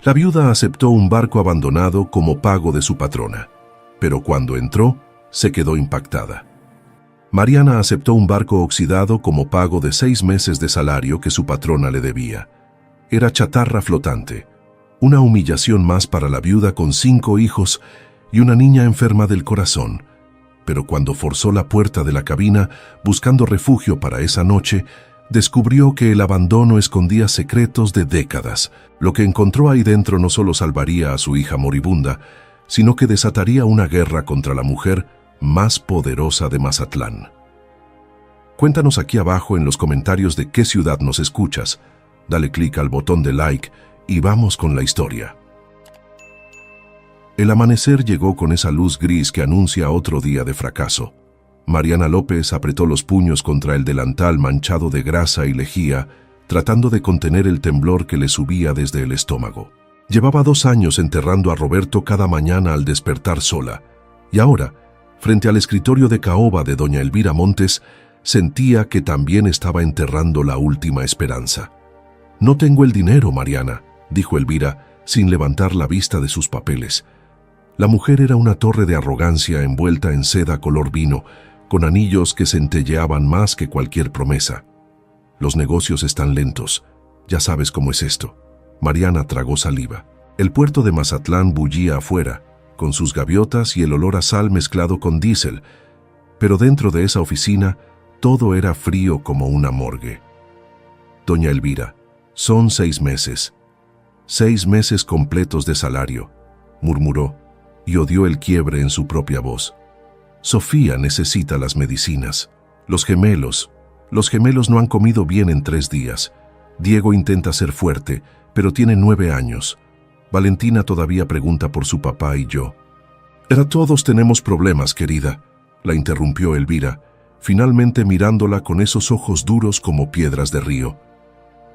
La viuda aceptó un barco abandonado como pago de su patrona, pero cuando entró, se quedó impactada. Mariana aceptó un barco oxidado como pago de 6 meses de salario que su patrona le debía. Era chatarra flotante, una humillación más para la viuda con 5 hijos y una niña enferma del corazón. Pero cuando forzó la puerta de la cabina buscando refugio para esa noche, descubrió que el abandono escondía secretos de décadas. Lo que encontró ahí dentro no solo salvaría a su hija moribunda, sino que desataría una guerra contra la mujer más poderosa de Mazatlán. Cuéntanos aquí abajo en los comentarios de qué ciudad nos escuchas. Dale clic al botón de like y vamos con la historia. El amanecer llegó con esa luz gris que anuncia otro día de fracaso. Mariana López apretó los puños contra el delantal manchado de grasa y lejía, tratando de contener el temblor que le subía desde el estómago. Llevaba 2 años enterrando a Roberto cada mañana al despertar sola, y ahora, frente al escritorio de caoba de doña Elvira Montes, sentía que también estaba enterrando la última esperanza. «No tengo el dinero, Mariana», dijo Elvira, sin levantar la vista de sus papeles. La mujer era una torre de arrogancia envuelta en seda color vino, con anillos que centelleaban más que cualquier promesa. «Los negocios están lentos. Ya sabes cómo es esto». Mariana tragó saliva. El puerto de Mazatlán bullía afuera, con sus gaviotas y el olor a sal mezclado con diésel, pero dentro de esa oficina todo era frío como una morgue. «Doña Elvira, son 6 meses. 6 meses completos de salario», murmuró, y odió el quiebre en su propia voz. «Sofía necesita las medicinas. Los gemelos no han comido bien en 3 días. Diego intenta ser fuerte, pero tiene 9 años. Valentina todavía pregunta por su papá y yo». «Todos tenemos problemas, querida», la interrumpió Elvira, finalmente mirándola con esos ojos duros como piedras de río.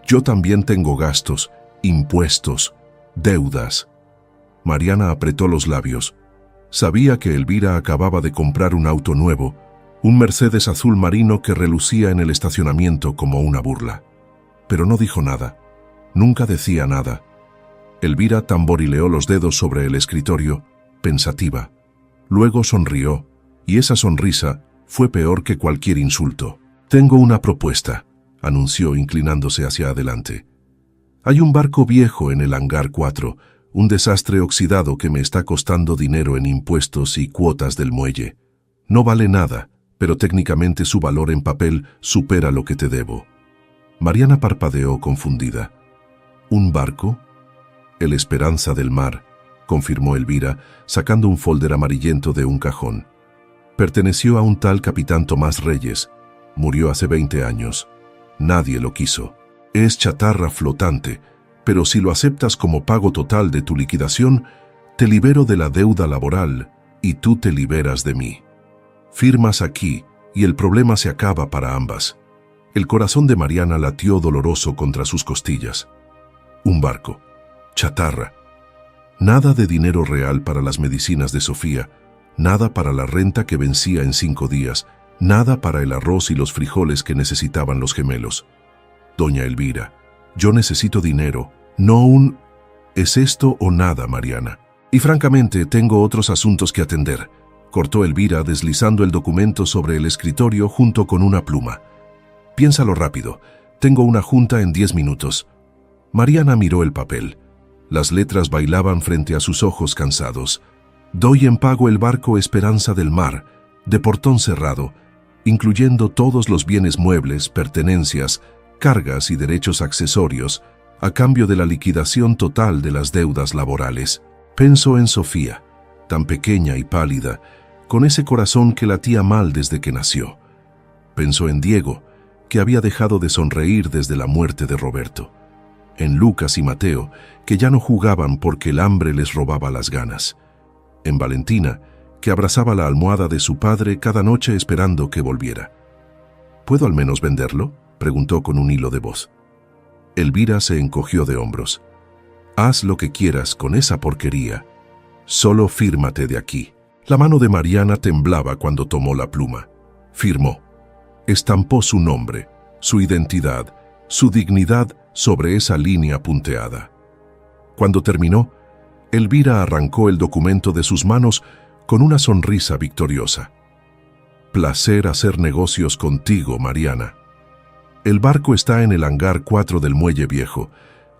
«Yo también tengo gastos, impuestos, deudas». Mariana apretó los labios. Sabía que Elvira acababa de comprar un auto nuevo, un Mercedes azul marino que relucía en el estacionamiento como una burla. Pero no dijo nada. Nunca decía nada. Elvira tamborileó los dedos sobre el escritorio, pensativa. Luego sonrió, y esa sonrisa fue peor que cualquier insulto. «Tengo una propuesta», anunció inclinándose hacia adelante. «Hay un barco viejo en el hangar 4, un desastre oxidado que me está costando dinero en impuestos y cuotas del muelle. No vale nada, pero técnicamente su valor en papel supera lo que te debo». Mariana parpadeó confundida. «¿Un barco?» «El Esperanza del Mar», confirmó Elvira, sacando un folder amarillento de un cajón. «Perteneció a un tal capitán Tomás Reyes. Murió hace 20 años. Nadie lo quiso. Es chatarra flotante, pero si lo aceptas como pago total de tu liquidación, te libero de la deuda laboral y tú te liberas de mí. Firmas aquí y el problema se acaba para ambas». El corazón de Mariana latió doloroso contra sus costillas. Un barco. Chatarra. Nada de dinero real para las medicinas de Sofía, nada para la renta que vencía en 5 días, nada para el arroz y los frijoles que necesitaban los gemelos. «Doña Elvira, yo necesito dinero, no un... Es esto o nada, Mariana. Y francamente tengo otros asuntos que atender», cortó Elvira deslizando el documento sobre el escritorio junto con una pluma. «Piénsalo rápido, tengo una junta en 10 minutos». Mariana miró el papel. Las letras bailaban frente a sus ojos cansados. «Doy en pago el barco Esperanza del Mar, de portón cerrado, incluyendo todos los bienes muebles, pertenencias, cargas y derechos accesorios, a cambio de la liquidación total de las deudas laborales». Pensó en Sofía, tan pequeña y pálida, con ese corazón que latía mal desde que nació. Pensó en Diego, que había dejado de sonreír desde la muerte de Roberto. En Lucas y Mateo, que ya no jugaban porque el hambre les robaba las ganas. En Valentina, que abrazaba la almohada de su padre cada noche esperando que volviera. «¿Puedo al menos venderlo?», preguntó con un hilo de voz. Elvira se encogió de hombros. «Haz lo que quieras con esa porquería. Solo fírmate de aquí». La mano de Mariana temblaba cuando tomó la pluma. Firmó. Estampó su nombre, su identidad, su dignidad sobre esa línea punteada. Cuando terminó, Elvira arrancó el documento de sus manos con una sonrisa victoriosa. Placer hacer negocios contigo, Mariana. El barco está en el hangar 4 del muelle viejo.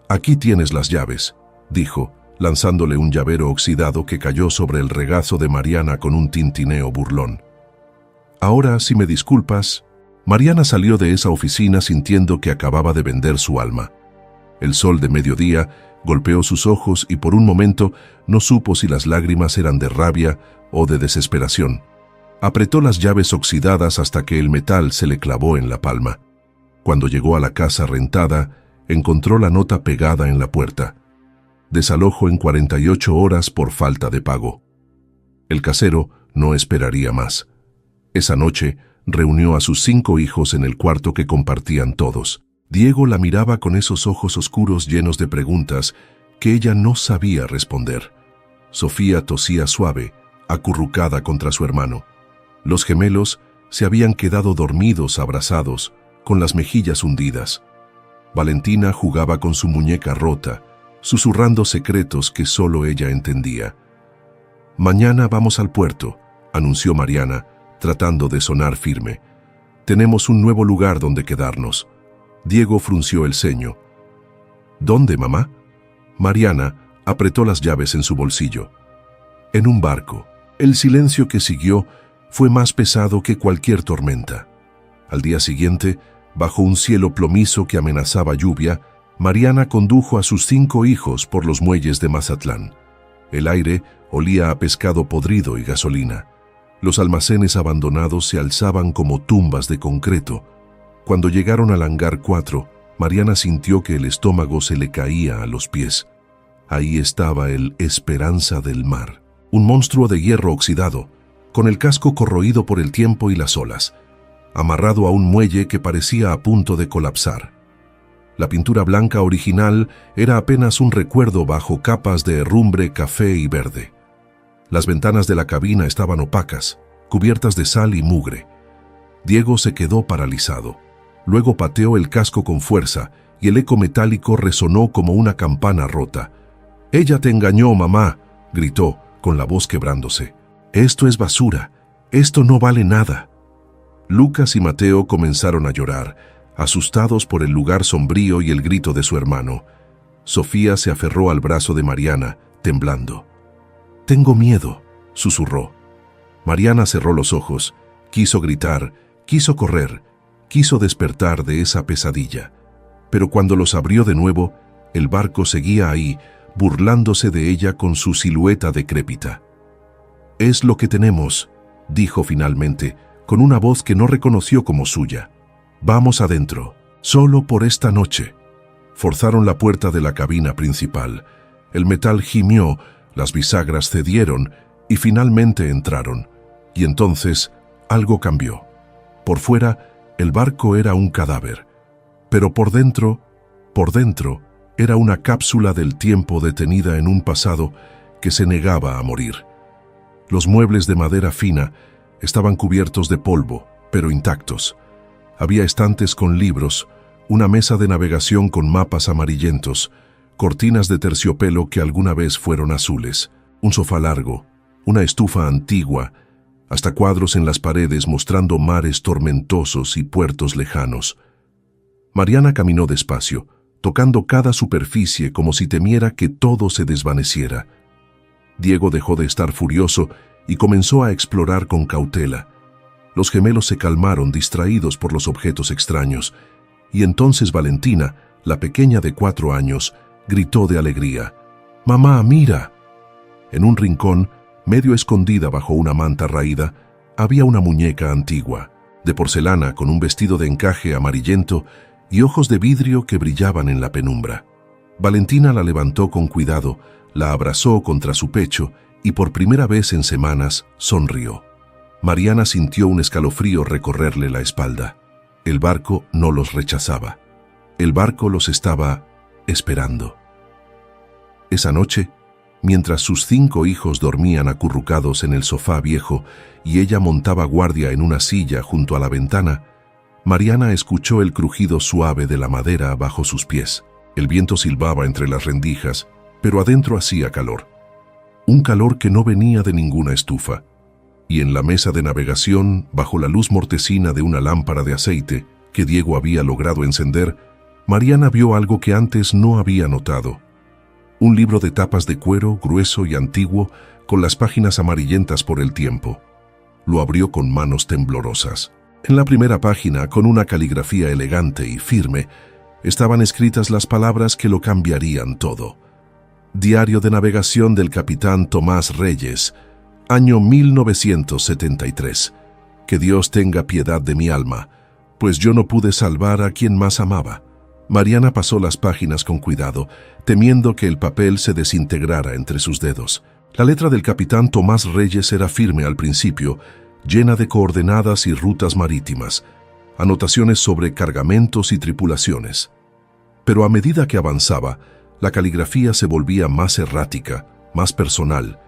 Aquí tienes las llaves, dijo, lanzándole un llavero oxidado que cayó sobre el regazo de Mariana con un tintineo burlón. Ahora, si me disculpas, Mariana salió de esa oficina sintiendo que acababa de vender su alma. El sol de mediodía golpeó sus ojos y por un momento no supo si las lágrimas eran de rabia o de desesperación. Apretó las llaves oxidadas hasta que el metal se le clavó en la palma. Cuando llegó a la casa rentada, encontró la nota pegada en la puerta. Desalojo en 48 horas por falta de pago. El casero no esperaría más. Esa noche reunió a sus 5 hijos en el cuarto que compartían todos. Diego la miraba con esos ojos oscuros llenos de preguntas que ella no sabía responder. Sofía tosía suave, acurrucada contra su hermano. Los gemelos se habían quedado dormidos abrazados, con las mejillas hundidas. Valentina jugaba con su muñeca rota, susurrando secretos que solo ella entendía. «Mañana vamos al puerto», anunció Mariana, tratando de sonar firme. «Tenemos un nuevo lugar donde quedarnos». Diego frunció el ceño. «¿Dónde, mamá?» Mariana apretó las llaves en su bolsillo. «En un barco». El silencio que siguió fue más pesado que cualquier tormenta. Al día siguiente, bajo un cielo plomizo que amenazaba lluvia, Mariana condujo a sus 5 hijos por los muelles de Mazatlán. El aire olía a pescado podrido y gasolina. Los almacenes abandonados se alzaban como tumbas de concreto. Cuando llegaron al hangar 4, Mariana sintió que el estómago se le caía a los pies. Ahí estaba el Esperanza del Mar, un monstruo de hierro oxidado, con el casco corroído por el tiempo y las olas, amarrado a un muelle que parecía a punto de colapsar. La pintura blanca original era apenas un recuerdo bajo capas de herrumbre café y verde. Las ventanas de la cabina estaban opacas, cubiertas de sal y mugre. Diego se quedó paralizado. Luego pateó el casco con fuerza y el eco metálico resonó como una campana rota. «Ella te engañó, mamá», gritó, con la voz quebrándose. «Esto es basura. Esto no vale nada». Lucas y Mateo comenzaron a llorar, asustados por el lugar sombrío y el grito de su hermano. Sofía se aferró al brazo de Mariana, temblando. «Tengo miedo», susurró. Mariana cerró los ojos, quiso gritar, quiso correr, quiso despertar de esa pesadilla. Pero cuando los abrió de nuevo, el barco seguía ahí, burlándose de ella con su silueta decrépita. «Es lo que tenemos», dijo finalmente, con una voz que no reconoció como suya. «Vamos adentro, solo por esta noche». Forzaron la puerta de la cabina principal. El metal gimió, las bisagras cedieron y finalmente entraron. Y entonces algo cambió. Por fuera, el barco era un cadáver, pero por dentro, era una cápsula del tiempo detenida en un pasado que se negaba a morir. Los muebles de madera fina estaban cubiertos de polvo, pero intactos. Había estantes con libros, una mesa de navegación con mapas amarillentos, cortinas de terciopelo que alguna vez fueron azules, un sofá largo, una estufa antigua, hasta cuadros en las paredes mostrando mares tormentosos y puertos lejanos. Mariana caminó despacio, tocando cada superficie como si temiera que todo se desvaneciera. Diego dejó de estar furioso y comenzó a explorar con cautela. Los gemelos se calmaron, distraídos por los objetos extraños, y entonces Valentina, la pequeña de 4 años, gritó de alegría. «¡Mamá, mira!». En un rincón, medio escondida bajo una manta raída, había una muñeca antigua, de porcelana con un vestido de encaje amarillento y ojos de vidrio que brillaban en la penumbra. Valentina la levantó con cuidado, la abrazó contra su pecho y por primera vez en semanas sonrió. Mariana sintió un escalofrío recorrerle la espalda. El barco no los rechazaba. El barco los estaba esperando. Esa noche, mientras sus 5 hijos dormían acurrucados en el sofá viejo y ella montaba guardia en una silla junto a la ventana, Mariana escuchó el crujido suave de la madera bajo sus pies. El viento silbaba entre las rendijas pero adentro hacía calor. Un calor que no venía de ninguna estufa. Y en la mesa de navegación, bajo la luz mortecina de una lámpara de aceite que Diego había logrado encender, Mariana vio algo que antes no había notado. Un libro de tapas de cuero, grueso y antiguo, con las páginas amarillentas por el tiempo. Lo abrió con manos temblorosas. En la primera página, con una caligrafía elegante y firme, estaban escritas las palabras que lo cambiarían todo. Diario de navegación del capitán Tomás Reyes, año 1973. Que Dios tenga piedad de mi alma, pues yo no pude salvar a quien más amaba. Mariana pasó las páginas con cuidado, temiendo que el papel se desintegrara entre sus dedos. La letra del capitán Tomás Reyes era firme al principio, llena de coordenadas y rutas marítimas, anotaciones sobre cargamentos y tripulaciones. Pero a medida que avanzaba, la caligrafía se volvía más errática, más personal,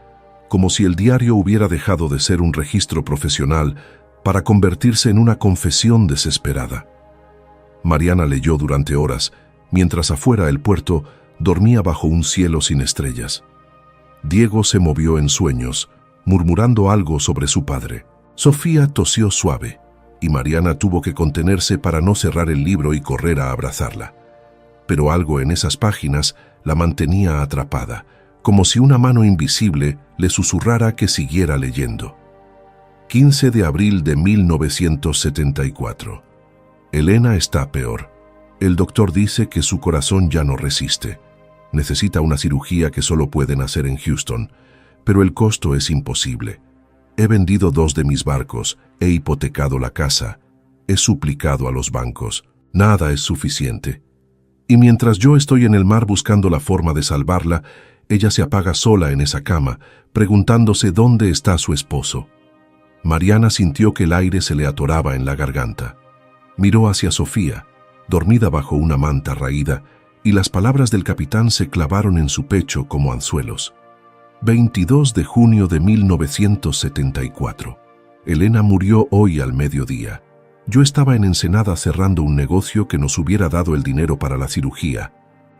como si el diario hubiera dejado de ser un registro profesional para convertirse en una confesión desesperada. Mariana leyó durante horas, mientras afuera el puerto dormía bajo un cielo sin estrellas. Diego se movió en sueños, murmurando algo sobre su padre. Sofía tosió suave, y Mariana tuvo que contenerse para no cerrar el libro y correr a abrazarla. Pero algo en esas páginas la mantenía atrapada, como si una mano invisible le susurrara que siguiera leyendo. 15 de abril de 1974. Elena está peor. El doctor dice que su corazón ya no resiste. Necesita una cirugía que solo pueden hacer en Houston, pero el costo es imposible. He vendido 2 de mis barcos, he hipotecado la casa, he suplicado a los bancos. Nada es suficiente. Y mientras yo estoy en el mar buscando la forma de salvarla, ella se apaga sola en esa cama, preguntándose dónde está su esposo. Mariana sintió que el aire se le atoraba en la garganta. Miró hacia Sofía, dormida bajo una manta raída, y las palabras del capitán se clavaron en su pecho como anzuelos. 22 de junio de 1974. Elena murió hoy al mediodía. Yo estaba en Ensenada cerrando un negocio que nos hubiera dado el dinero para la cirugía.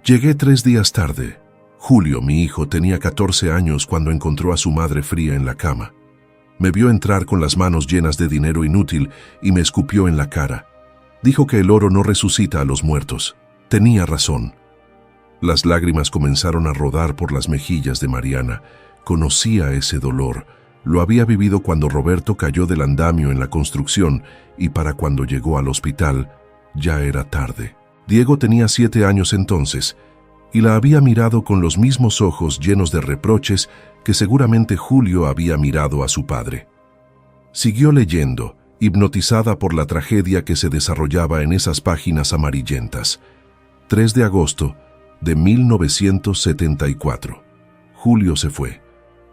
Llegué 3 días tarde. Julio, mi hijo, tenía 14 años cuando encontró a su madre fría en la cama. Me vio entrar con las manos llenas de dinero inútil y me escupió en la cara. Dijo que el oro no resucita a los muertos. Tenía razón. Las lágrimas comenzaron a rodar por las mejillas de Mariana. Conocía ese dolor. Lo había vivido cuando Roberto cayó del andamio en la construcción y para cuando llegó al hospital ya era tarde. Diego tenía 7 años entonces y la había mirado con los mismos ojos llenos de reproches que seguramente Julio había mirado a su padre. Siguió leyendo, hipnotizada por la tragedia que se desarrollaba en esas páginas amarillentas. 3 de agosto de 1974. Julio se fue.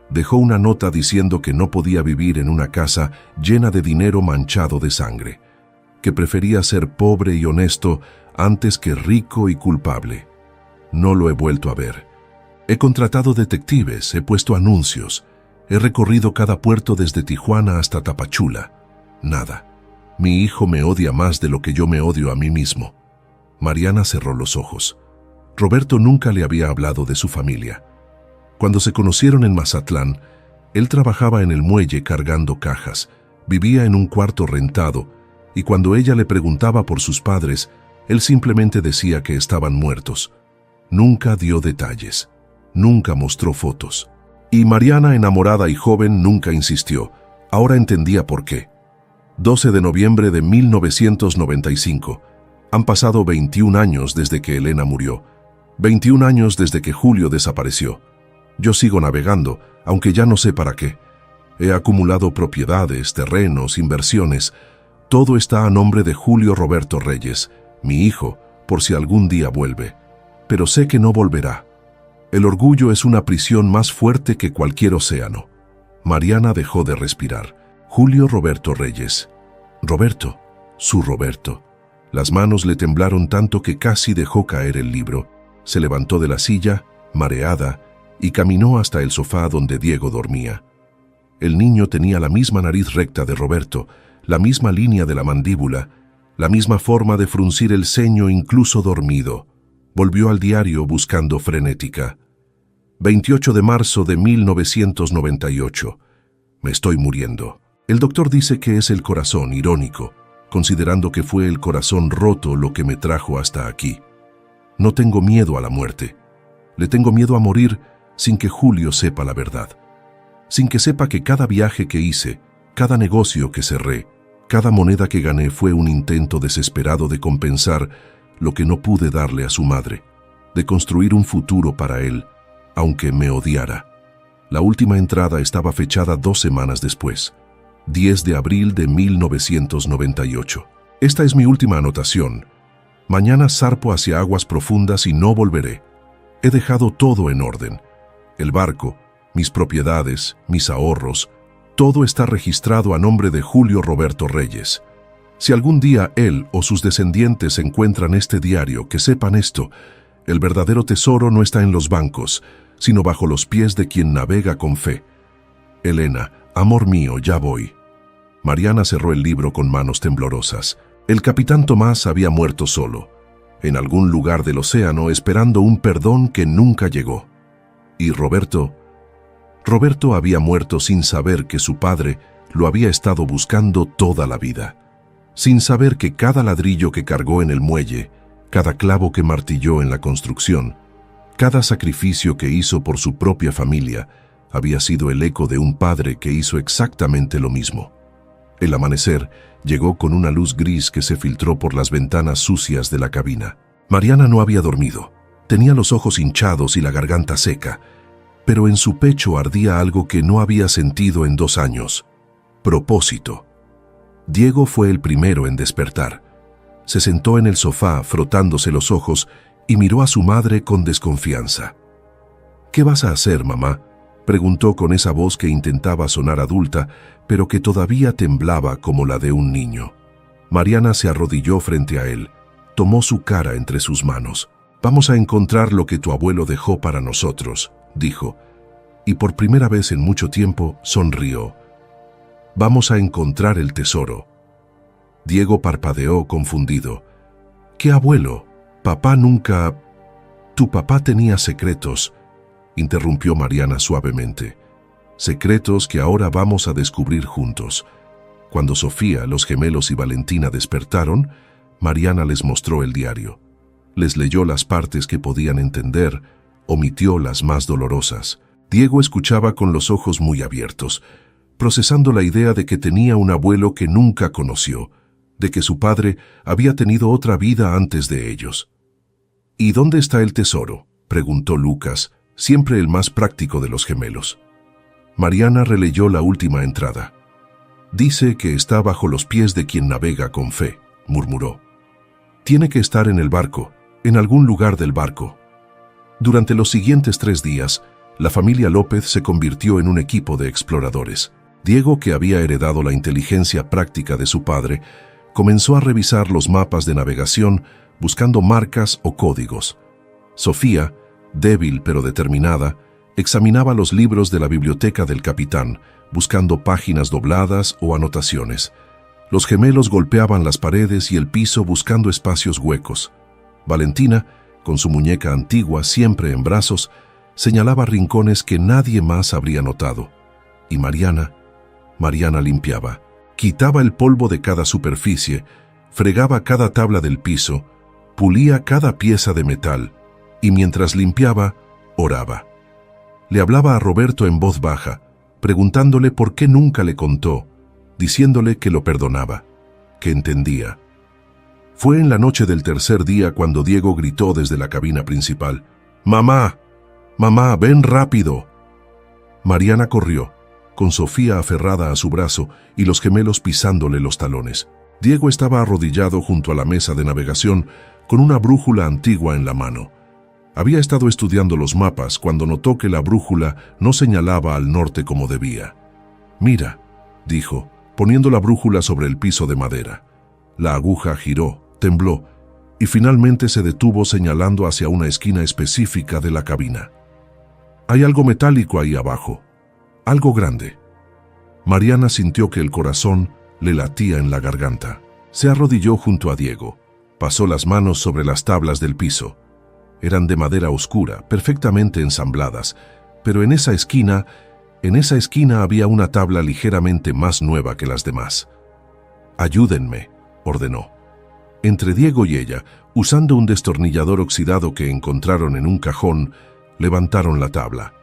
Dejó una nota diciendo que no podía vivir en una casa llena de dinero manchado de sangre, que prefería ser pobre y honesto antes que rico y culpable. No lo he vuelto a ver. He contratado detectives, he puesto anuncios, he recorrido cada puerto desde Tijuana hasta Tapachula. Nada. Mi hijo me odia más de lo que yo me odio a mí mismo. Mariana cerró los ojos. Roberto nunca le había hablado de su familia. Cuando se conocieron en Mazatlán, él trabajaba en el muelle cargando cajas, vivía en un cuarto rentado, y cuando ella le preguntaba por sus padres, él simplemente decía que estaban muertos. Nunca dio detalles, nunca mostró fotos. Y Mariana, enamorada y joven, nunca insistió. Ahora entendía por qué. 12 de noviembre de 1995. Han pasado 21 años desde que Elena murió. 21 años desde que Julio desapareció. Yo sigo navegando, aunque ya no sé para qué. He acumulado propiedades, terrenos, inversiones. Todo está a nombre de Julio Roberto Reyes, mi hijo, por si algún día vuelve. Pero sé que no volverá. El orgullo es una prisión más fuerte que cualquier océano. Mariana dejó de respirar. Julio Roberto Reyes. Roberto, su Roberto. Las manos le temblaron tanto que casi dejó caer el libro. Se levantó de la silla, mareada, y caminó hasta el sofá donde Diego dormía. El niño tenía la misma nariz recta de Roberto, la misma línea de la mandíbula, la misma forma de fruncir el ceño incluso dormido. Volvió al diario buscando frenética. 28 de marzo de 1998. Me estoy muriendo. El doctor dice que es el corazón, irónico, considerando que fue el corazón roto lo que me trajo hasta aquí. No tengo miedo a la muerte. Le tengo miedo a morir sin que Julio sepa la verdad. Sin que sepa que cada viaje que hice, cada negocio que cerré, cada moneda que gané fue un intento desesperado de compensar lo que no pude darle a su madre, de construir un futuro para él, aunque me odiara. La última entrada estaba fechada 2 semanas después, 10 de abril de 1998. Esta es mi última anotación. Mañana zarpo hacia aguas profundas y no volveré. He dejado todo en orden. El barco, mis propiedades, mis ahorros, todo está registrado a nombre de Julio Roberto Reyes. Si algún día él o sus descendientes encuentran este diario, que sepan esto: el verdadero tesoro no está en los bancos, sino bajo los pies de quien navega con fe. Elena, amor mío, ya voy. Mariana cerró el libro con manos temblorosas. El capitán Tomás había muerto solo, en algún lugar del océano, esperando un perdón que nunca llegó. Y Roberto había muerto sin saber que su padre lo había estado buscando toda la vida, sin saber que cada ladrillo que cargó en el muelle, cada clavo que martilló en la construcción, cada sacrificio que hizo por su propia familia, había sido el eco de un padre que hizo exactamente lo mismo. El amanecer llegó con una luz gris que se filtró por las ventanas sucias de la cabina. Mariana no había dormido. Tenía los ojos hinchados y la garganta seca, pero en su pecho ardía algo que no había sentido en 2 años: propósito. Diego fue el primero en despertar. Se sentó en el sofá frotándose los ojos y miró a su madre con desconfianza. «¿Qué vas a hacer, mamá?», preguntó con esa voz que intentaba sonar adulta, pero que todavía temblaba como la de un niño. Mariana se arrodilló frente a él, tomó su cara entre sus manos. «Vamos a encontrar lo que tu abuelo dejó para nosotros», dijo, y por primera vez en mucho tiempo sonrió. «Vamos a encontrar el tesoro». Diego parpadeó confundido. «¿Qué abuelo? Papá nunca...» «Tu papá tenía secretos», interrumpió Mariana suavemente. «Secretos que ahora vamos a descubrir juntos». Cuando Sofía, los gemelos y Valentina despertaron, Mariana les mostró el diario. Les leyó las partes que podían entender, omitió las más dolorosas. Diego escuchaba con los ojos muy abiertos, procesando la idea de que tenía un abuelo que nunca conoció, de que su padre había tenido otra vida antes de ellos. «¿Y dónde está el tesoro?», preguntó Lucas, siempre el más práctico de los gemelos. Mariana releyó la última entrada. «Dice que está bajo los pies de quien navega con fe», murmuró. «Tiene que estar en el barco, en algún lugar del barco». Durante los siguientes 3 días, la familia López se convirtió en un equipo de exploradores. Diego, que había heredado la inteligencia práctica de su padre, comenzó a revisar los mapas de navegación buscando marcas o códigos. Sofía, débil pero determinada, examinaba los libros de la biblioteca del capitán, buscando páginas dobladas o anotaciones. Los gemelos golpeaban las paredes y el piso buscando espacios huecos. Valentina, con su muñeca antigua siempre en brazos, señalaba rincones que nadie más habría notado. Y Mariana limpiaba. Quitaba el polvo de cada superficie, fregaba cada tabla del piso, pulía cada pieza de metal, y mientras limpiaba, oraba. Le hablaba a Roberto en voz baja, preguntándole por qué nunca le contó, diciéndole que lo perdonaba, que entendía. Fue en la noche del 3er día cuando Diego gritó desde la cabina principal: «¡Mamá! ¡Mamá, ven rápido!». Mariana corrió, con Sofía aferrada a su brazo y los gemelos pisándole los talones. Diego estaba arrodillado junto a la mesa de navegación con una brújula antigua en la mano. Había estado estudiando los mapas cuando notó que la brújula no señalaba al norte como debía. «Mira», dijo, poniendo la brújula sobre el piso de madera. La aguja giró, tembló y finalmente se detuvo señalando hacia una esquina específica de la cabina. «Hay algo metálico ahí abajo, algo grande». Mariana sintió que el corazón le latía en la garganta. Se arrodilló junto a Diego, pasó las manos sobre las tablas del piso. Eran de madera oscura, perfectamente ensambladas, pero en esa esquina había una tabla ligeramente más nueva que las demás. «Ayúdenme», ordenó. Entre Diego y ella, usando un destornillador oxidado que encontraron en un cajón, levantaron la tabla.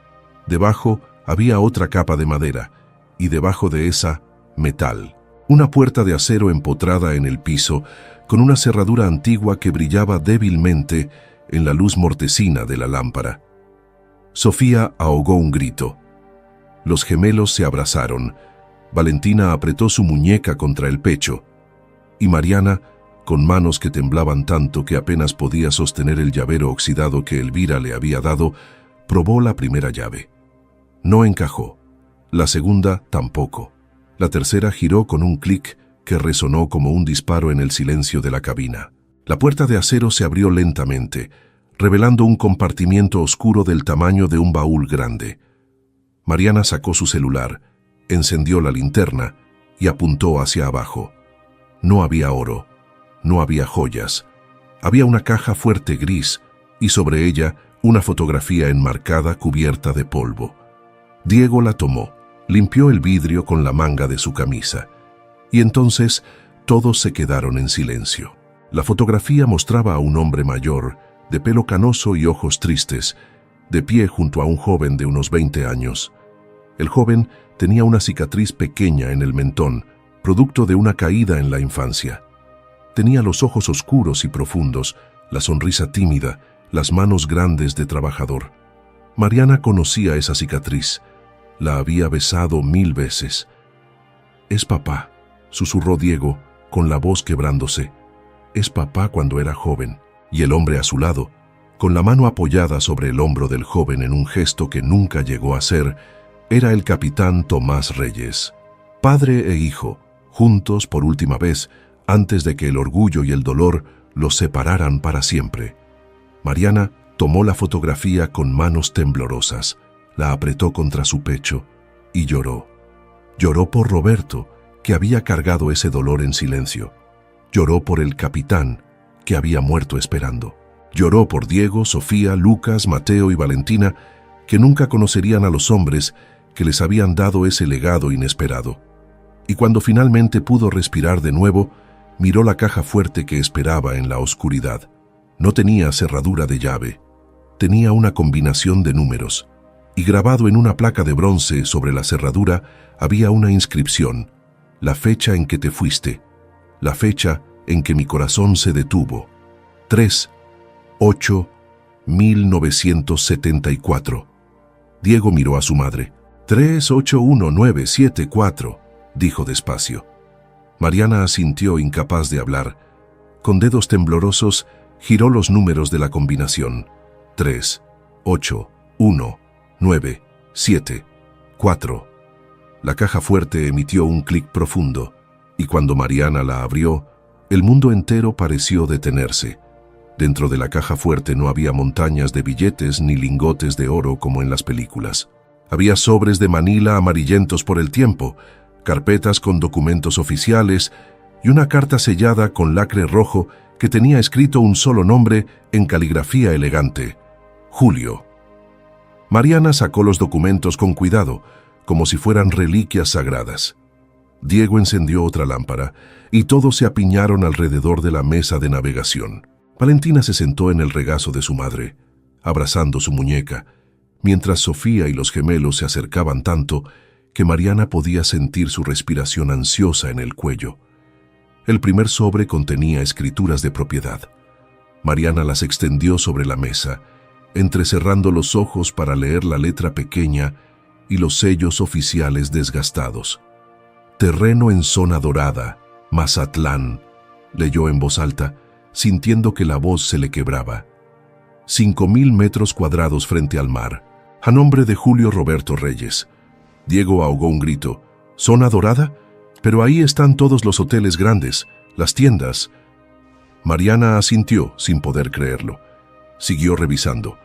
Debajo había otra capa de madera, y debajo de esa, metal. Una puerta de acero empotrada en el piso, con una cerradura antigua que brillaba débilmente en la luz mortecina de la lámpara. Sofía ahogó un grito. Los gemelos se abrazaron. Valentina apretó su muñeca contra el pecho. Y Mariana, con manos que temblaban tanto que apenas podía sostener el llavero oxidado que Elvira le había dado, probó la primera llave. No encajó. La segunda tampoco. La tercera giró con un clic que resonó como un disparo en el silencio de la cabina. La puerta de acero se abrió lentamente, revelando un compartimiento oscuro del tamaño de un baúl grande. Mariana sacó su celular, encendió la linterna y apuntó hacia abajo. No había oro, no había joyas. Había una caja fuerte gris y sobre ella una fotografía enmarcada cubierta de polvo. Diego la tomó, limpió el vidrio con la manga de su camisa. Y entonces todos se quedaron en silencio. La fotografía mostraba a un hombre mayor, de pelo canoso y ojos tristes, de pie junto a un joven de unos 20 años. El joven tenía una cicatriz pequeña en el mentón, producto de una caída en la infancia. Tenía los ojos oscuros y profundos, la sonrisa tímida, las manos grandes de trabajador. Mariana conocía esa cicatriz. La había besado 1000 veces. «Es papá», susurró Diego, con la voz quebrándose. «Es papá cuando era joven». Y el hombre a su lado, con la mano apoyada sobre el hombro del joven en un gesto que nunca llegó a ser, era el capitán Tomás Reyes. Padre e hijo, juntos por última vez, antes de que el orgullo y el dolor los separaran para siempre. Mariana tomó la fotografía con manos temblorosas, la apretó contra su pecho y lloró. Lloró por Roberto, que había cargado ese dolor en silencio. Lloró por el capitán, que había muerto esperando. Lloró por Diego, Sofía, Lucas, Mateo y Valentina, que nunca conocerían a los hombres que les habían dado ese legado inesperado. Y cuando finalmente pudo respirar de nuevo, miró la caja fuerte que esperaba en la oscuridad. No tenía cerradura de llave, tenía una combinación de números, y grabado en una placa de bronce sobre la cerradura había una inscripción: la fecha en que te fuiste, la fecha en que mi corazón se detuvo. 3-8-1974. Diego miró a su madre. 381974, dijo despacio. Mariana asintió, incapaz de hablar. Con dedos temblorosos, giró los números de la combinación. 3, 8, 1, 9, 7, 4. La caja fuerte emitió un clic profundo, y cuando Mariana la abrió, el mundo entero pareció detenerse. Dentro de la caja fuerte no había montañas de billetes ni lingotes de oro como en las películas. Había sobres de Manila amarillentos por el tiempo, carpetas con documentos oficiales y una carta sellada con lacre rojo que tenía escrito un solo nombre en caligrafía elegante: Julio. Mariana sacó los documentos con cuidado, como si fueran reliquias sagradas. Diego encendió otra lámpara y todos se apiñaron alrededor de la mesa de navegación. Valentina se sentó en el regazo de su madre, abrazando su muñeca, mientras Sofía y los gemelos se acercaban tanto que Mariana podía sentir su respiración ansiosa en el cuello. El primer sobre contenía escrituras de propiedad. Mariana las extendió sobre la mesa, entrecerrando los ojos para leer la letra pequeña y los sellos oficiales desgastados. Terreno en zona dorada, Mazatlán, leyó en voz alta, sintiendo que la voz se le quebraba. 5.000 metros cuadrados frente al mar, a nombre de Julio Roberto Reyes. Diego ahogó un grito. ¿Zona dorada? Pero ahí están todos los hoteles grandes, las tiendas. Mariana asintió sin poder creerlo. Siguió revisando.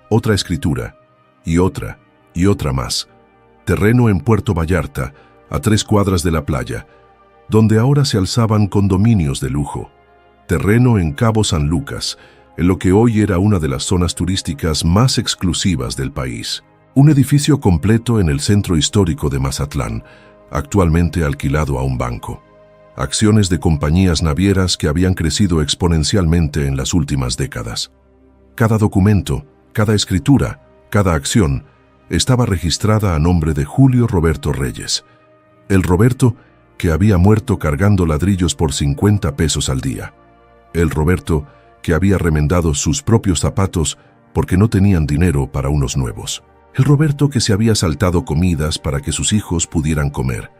Otra escritura, y otra más. Terreno en Puerto Vallarta, a 3 cuadras de la playa, donde ahora se alzaban condominios de lujo. Terreno en Cabo San Lucas, en lo que hoy era una de las zonas turísticas más exclusivas del país. Un edificio completo en el centro histórico de Mazatlán, actualmente alquilado a un banco. Acciones de compañías navieras que habían crecido exponencialmente en las últimas décadas. Cada documento, cada escritura, cada acción estaba registrada a nombre de Julio Roberto Reyes. El Roberto que había muerto cargando ladrillos por 50 pesos al día. El Roberto que había remendado sus propios zapatos porque no tenían dinero para unos nuevos. El Roberto que se había saltado comidas para que sus hijos pudieran comer.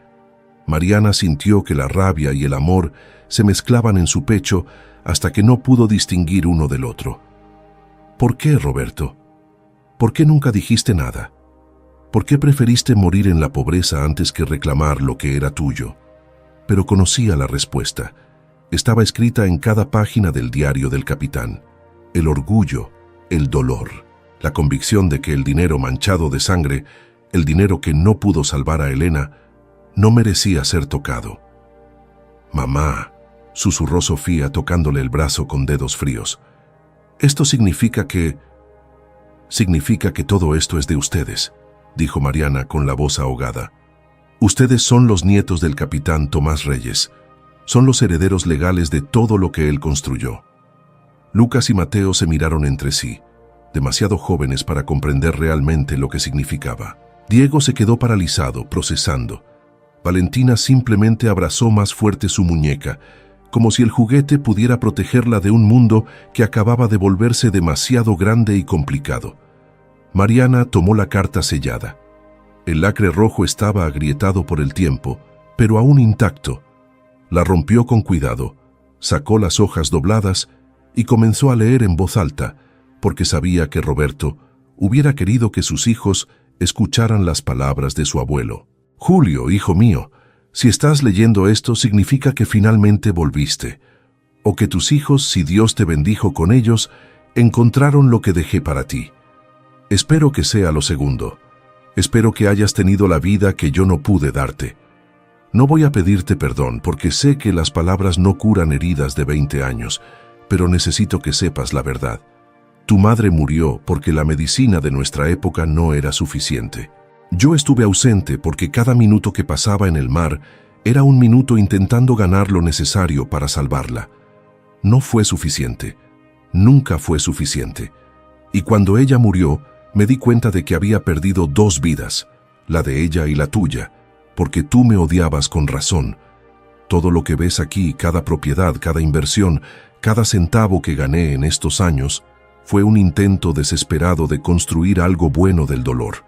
Mariana sintió que la rabia y el amor se mezclaban en su pecho hasta que no pudo distinguir uno del otro. ¿Por qué, Roberto? ¿Por qué nunca dijiste nada? ¿Por qué preferiste morir en la pobreza antes que reclamar lo que era tuyo? Pero conocía la respuesta. Estaba escrita en cada página del diario del capitán. El orgullo, el dolor, la convicción de que el dinero manchado de sangre, el dinero que no pudo salvar a Elena, no merecía ser tocado. «Mamá», susurró Sofía tocándole el brazo con dedos fríos. «Esto significa que todo esto es de ustedes», dijo Mariana con la voz ahogada. «Ustedes son los nietos del capitán Tomás Reyes. Son los herederos legales de todo lo que él construyó». Lucas y Mateo se miraron entre sí, demasiado jóvenes para comprender realmente lo que significaba. Diego se quedó paralizado, procesando. Valentina simplemente abrazó más fuerte su muñeca, como si el juguete pudiera protegerla de un mundo que acababa de volverse demasiado grande y complicado. Mariana tomó la carta sellada. El lacre rojo estaba agrietado por el tiempo, pero aún intacto. La rompió con cuidado, sacó las hojas dobladas y comenzó a leer en voz alta, porque sabía que Roberto hubiera querido que sus hijos escucharan las palabras de su abuelo. «Julio, hijo mío, si estás leyendo esto significa que finalmente volviste, o que tus hijos, si Dios te bendijo con ellos, encontraron lo que dejé para ti. Espero que sea lo segundo. Espero que hayas tenido la vida que yo no pude darte. No voy a pedirte perdón porque sé que las palabras no curan heridas de 20 años, pero necesito que sepas la verdad. Tu madre murió porque la medicina de nuestra época no era suficiente. Yo estuve ausente porque cada minuto que pasaba en el mar era un minuto intentando ganar lo necesario para salvarla. No fue suficiente. Nunca fue suficiente. Y cuando ella murió, me di cuenta de que había perdido 2 vidas, la de ella y la tuya, porque tú me odiabas con razón. Todo lo que ves aquí, cada propiedad, cada inversión, cada centavo que gané en estos años, fue un intento desesperado de construir algo bueno del dolor,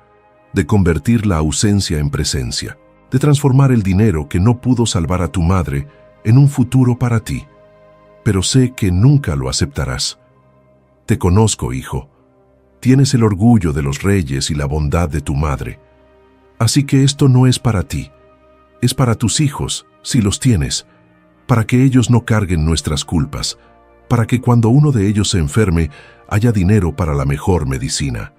de convertir la ausencia en presencia, de transformar el dinero que no pudo salvar a tu madre en un futuro para ti. Pero sé que nunca lo aceptarás. Te conozco, hijo. Tienes el orgullo de los reyes y la bondad de tu madre. Así que esto no es para ti. Es para tus hijos, si los tienes, para que ellos no carguen nuestras culpas, para que cuando uno de ellos se enferme haya dinero para la mejor medicina,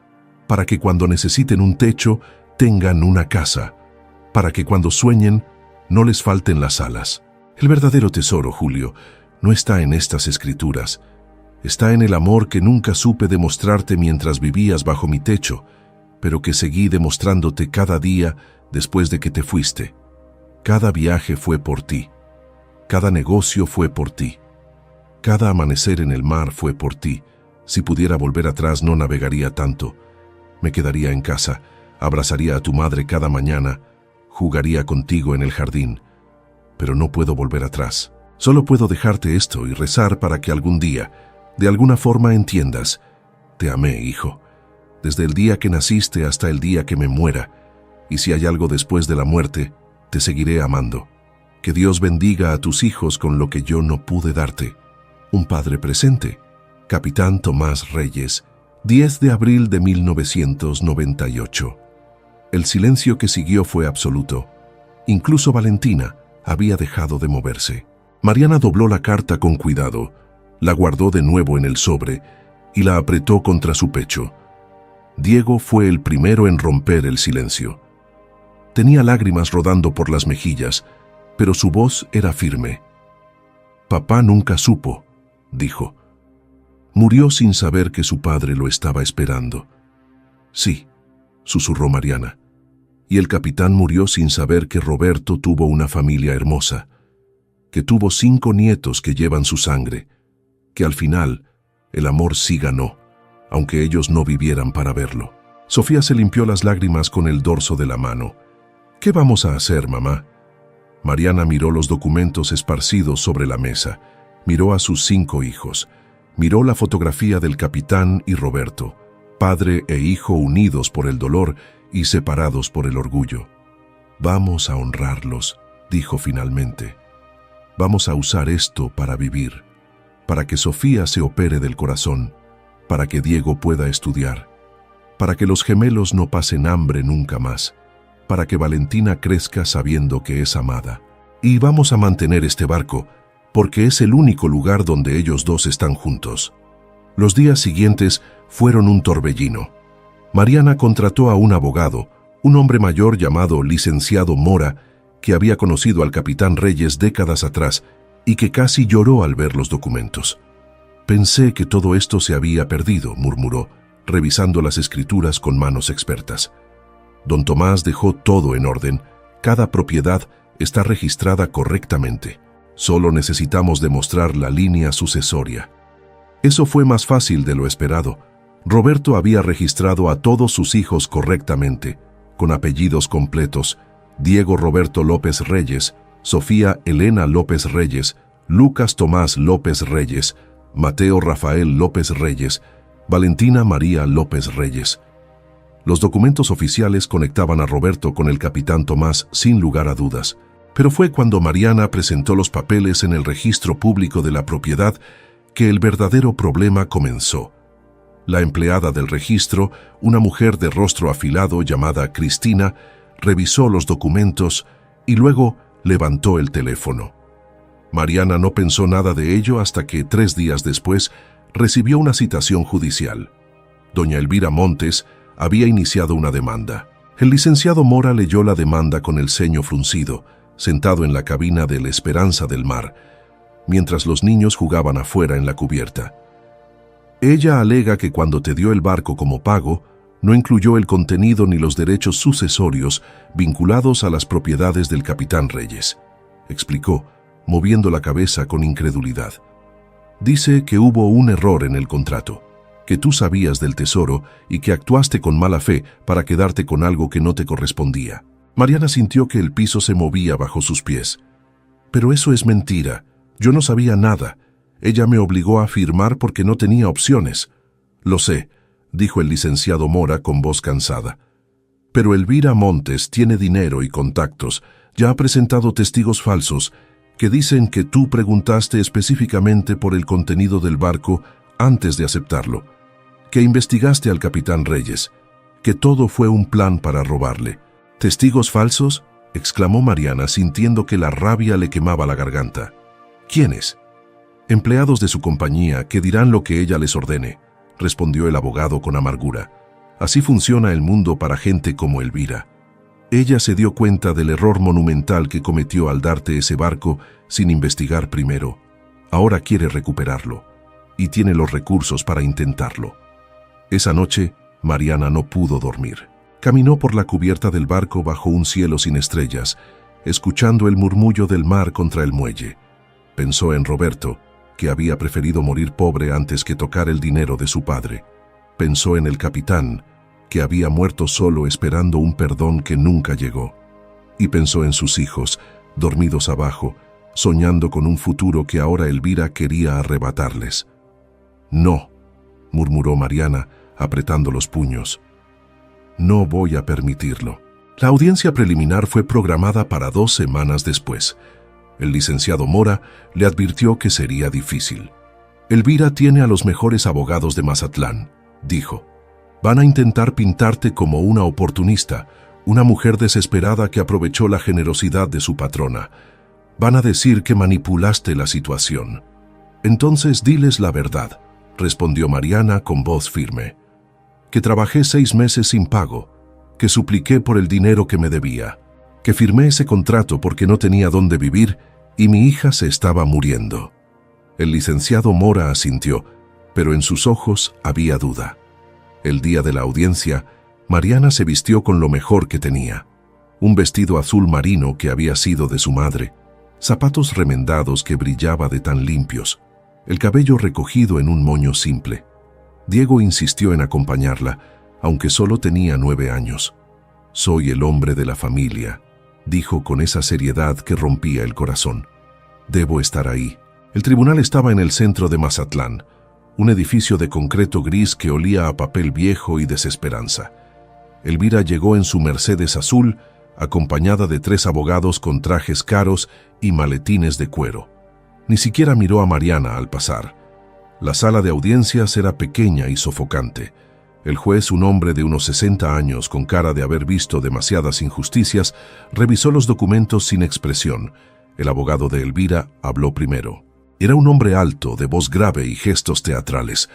para que cuando necesiten un techo tengan una casa, para que cuando sueñen no les falten las alas. El verdadero tesoro, Julio, no está en estas escrituras. Está en el amor que nunca supe demostrarte mientras vivías bajo mi techo, pero que seguí demostrándote cada día después de que te fuiste. Cada viaje fue por ti. Cada negocio fue por ti. Cada amanecer en el mar fue por ti. Si pudiera volver atrás no navegaría tanto. Me quedaría en casa, abrazaría a tu madre cada mañana, jugaría contigo en el jardín. Pero no puedo volver atrás. Solo puedo dejarte esto y rezar para que algún día, de alguna forma, entiendas. Te amé, hijo, desde el día que naciste hasta el día que me muera. Y si hay algo después de la muerte, te seguiré amando. Que Dios bendiga a tus hijos con lo que yo no pude darte. Un padre presente. Capitán Tomás Reyes, 10 de abril de 1998. El silencio que siguió fue absoluto. Incluso Valentina había dejado de moverse. Mariana dobló la carta con cuidado, la guardó de nuevo en el sobre y la apretó contra su pecho. Diego fue el primero en romper el silencio. Tenía lágrimas rodando por las mejillas, pero su voz era firme. «Papá nunca supo», dijo. Murió sin saber que su padre lo estaba esperando. Sí, susurró Mariana. Y el capitán murió sin saber que Roberto tuvo una familia hermosa, que tuvo 5 nietos que llevan su sangre, que al final el amor sí ganó, aunque ellos no vivieran para verlo. Sofía se limpió las lágrimas con el dorso de la mano. ¿Qué vamos a hacer, mamá? Mariana miró los documentos esparcidos sobre la mesa, miró a sus 5 hijos, miró la fotografía del capitán y Roberto, padre e hijo unidos por el dolor y separados por el orgullo. Vamos a honrarlos, dijo finalmente. Vamos a usar esto para vivir, para que Sofía se opere del corazón, para que Diego pueda estudiar, para que los gemelos no pasen hambre nunca más, para que Valentina crezca sabiendo que es amada. Y vamos a mantener este barco, porque es el único lugar donde ellos dos están juntos. Los días siguientes fueron un torbellino. Mariana contrató a un abogado, un hombre mayor llamado licenciado Mora, que había conocido al capitán Reyes décadas atrás y que casi lloró al ver los documentos. Pensé que todo esto se había perdido, murmuró, revisando las escrituras con manos expertas. Don Tomás dejó todo en orden. Cada propiedad está registrada correctamente. Solo necesitamos demostrar la línea sucesoria. Eso fue más fácil de lo esperado. Roberto había registrado a todos sus hijos correctamente, con apellidos completos: Diego Roberto López Reyes, Sofía Elena López Reyes, Lucas Tomás López Reyes, Mateo Rafael López Reyes, Valentina María López Reyes. Los documentos oficiales conectaban a Roberto con el capitán Tomás sin lugar a dudas, pero fue cuando Mariana presentó los papeles en el registro público de la propiedad que el verdadero problema comenzó. La empleada del registro, una mujer de rostro afilado llamada Cristina, revisó los documentos y luego levantó el teléfono. Mariana no pensó nada de ello hasta que 3 días después recibió una citación judicial. Doña Elvira Montes había iniciado una demanda. El licenciado Mora leyó la demanda con el ceño fruncido, sentado en la cabina del Esperanza del Mar, mientras los niños jugaban afuera en la cubierta. Ella alega que cuando te dio el barco como pago, no incluyó el contenido ni los derechos sucesorios vinculados a las propiedades del capitán Reyes, explicó, moviendo la cabeza con incredulidad. Dice que hubo un error en el contrato, que tú sabías del tesoro y que actuaste con mala fe para quedarte con algo que no te correspondía. Mariana sintió que el piso se movía bajo sus pies. Pero eso es mentira. Yo no sabía nada. Ella me obligó a firmar porque no tenía opciones. Lo sé, dijo el licenciado Mora con voz cansada. Pero Elvira Montes tiene dinero y contactos. Ya ha presentado testigos falsos que dicen que tú preguntaste específicamente por el contenido del barco antes de aceptarlo, que investigaste al capitán Reyes, que todo fue un plan para robarle. ¿Testigos falsos?, exclamó Mariana, sintiendo que la rabia le quemaba la garganta. ¿Quiénes? Empleados de su compañía que dirán lo que ella les ordene, respondió el abogado con amargura. Así funciona el mundo para gente como Elvira. Ella se dio cuenta del error monumental que cometió al darte ese barco sin investigar primero. Ahora quiere recuperarlo, y tiene los recursos para intentarlo. Esa noche, Mariana no pudo dormir. Caminó por la cubierta del barco bajo un cielo sin estrellas, escuchando el murmullo del mar contra el muelle. Pensó en Roberto, que había preferido morir pobre antes que tocar el dinero de su padre. Pensó en el capitán, que había muerto solo esperando un perdón que nunca llegó. Y pensó en sus hijos, dormidos abajo, soñando con un futuro que ahora Elvira quería arrebatarles. No, murmuró Mariana, apretando los puños. No voy a permitirlo. La audiencia preliminar fue programada para 2 semanas después. El licenciado Mora le advirtió que sería difícil. Elvira tiene a los mejores abogados de Mazatlán, dijo. Van a intentar pintarte como una oportunista, una mujer desesperada que aprovechó la generosidad de su patrona. Van a decir que manipulaste la situación. Entonces diles la verdad, respondió Mariana con voz firme. Que trabajé 6 meses sin pago, que supliqué por el dinero que me debía, que firmé ese contrato porque no tenía dónde vivir y mi hija se estaba muriendo. El licenciado Mora asintió, pero en sus ojos había duda. El día de la audiencia, Mariana se vistió con lo mejor que tenía. Un vestido azul marino que había sido de su madre, zapatos remendados que brillaba de tan limpios, el cabello recogido en un moño simple. Diego insistió en acompañarla, aunque solo tenía 9 años. «Soy el hombre de la familia», dijo con esa seriedad que rompía el corazón. «Debo estar ahí». El tribunal estaba en el centro de Mazatlán, un edificio de concreto gris que olía a papel viejo y desesperanza. Elvira llegó en su Mercedes azul, acompañada de 3 abogados con trajes caros y maletines de cuero. Ni siquiera miró a Mariana al pasar. La sala de audiencias era pequeña y sofocante. El juez, un hombre de unos 60 años con cara de haber visto demasiadas injusticias, revisó los documentos sin expresión. El abogado de Elvira habló primero. Era un hombre alto, de voz grave y gestos teatrales.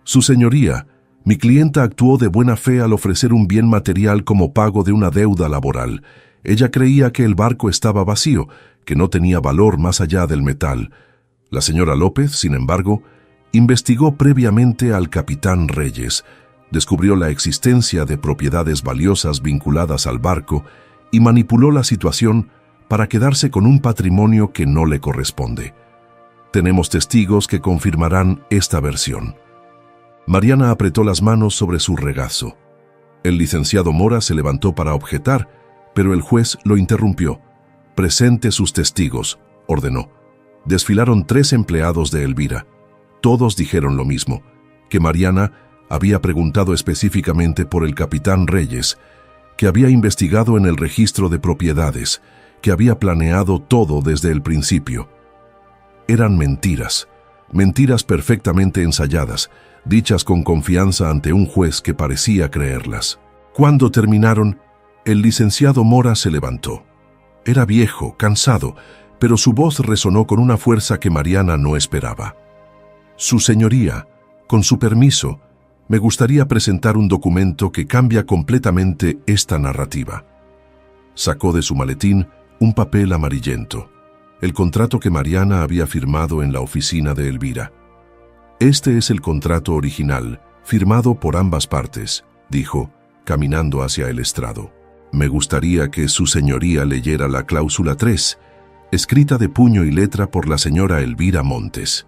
«Su señoría, mi clienta actuó de buena fe al ofrecer un bien material como pago de una deuda laboral. Ella creía que el barco estaba vacío, que no tenía valor más allá del metal. La señora López, sin embargo, investigó previamente al capitán Reyes, descubrió la existencia de propiedades valiosas vinculadas al barco y manipuló la situación para quedarse con un patrimonio que no le corresponde. Tenemos testigos que confirmarán esta versión». Mariana apretó las manos sobre su regazo. El licenciado Mora se levantó para objetar, pero el juez lo interrumpió. «Presente sus testigos», ordenó. Desfilaron 3 empleados de Elvira. Todos dijeron lo mismo, que Mariana había preguntado específicamente por el capitán Reyes, que había investigado en el registro de propiedades, que había planeado todo desde el principio. Eran mentiras, mentiras perfectamente ensayadas, dichas con confianza ante un juez que parecía creerlas. Cuando terminaron, el licenciado Mora se levantó. Era viejo, cansado, pero su voz resonó con una fuerza que Mariana no esperaba. «Su señoría, con su permiso, me gustaría presentar un documento que cambia completamente esta narrativa». Sacó de su maletín un papel amarillento, el contrato que Mariana había firmado en la oficina de Elvira. «Este es el contrato original, firmado por ambas partes», dijo, caminando hacia el estrado. «Me gustaría que su señoría leyera la cláusula 3, escrita de puño y letra por la señora Elvira Montes».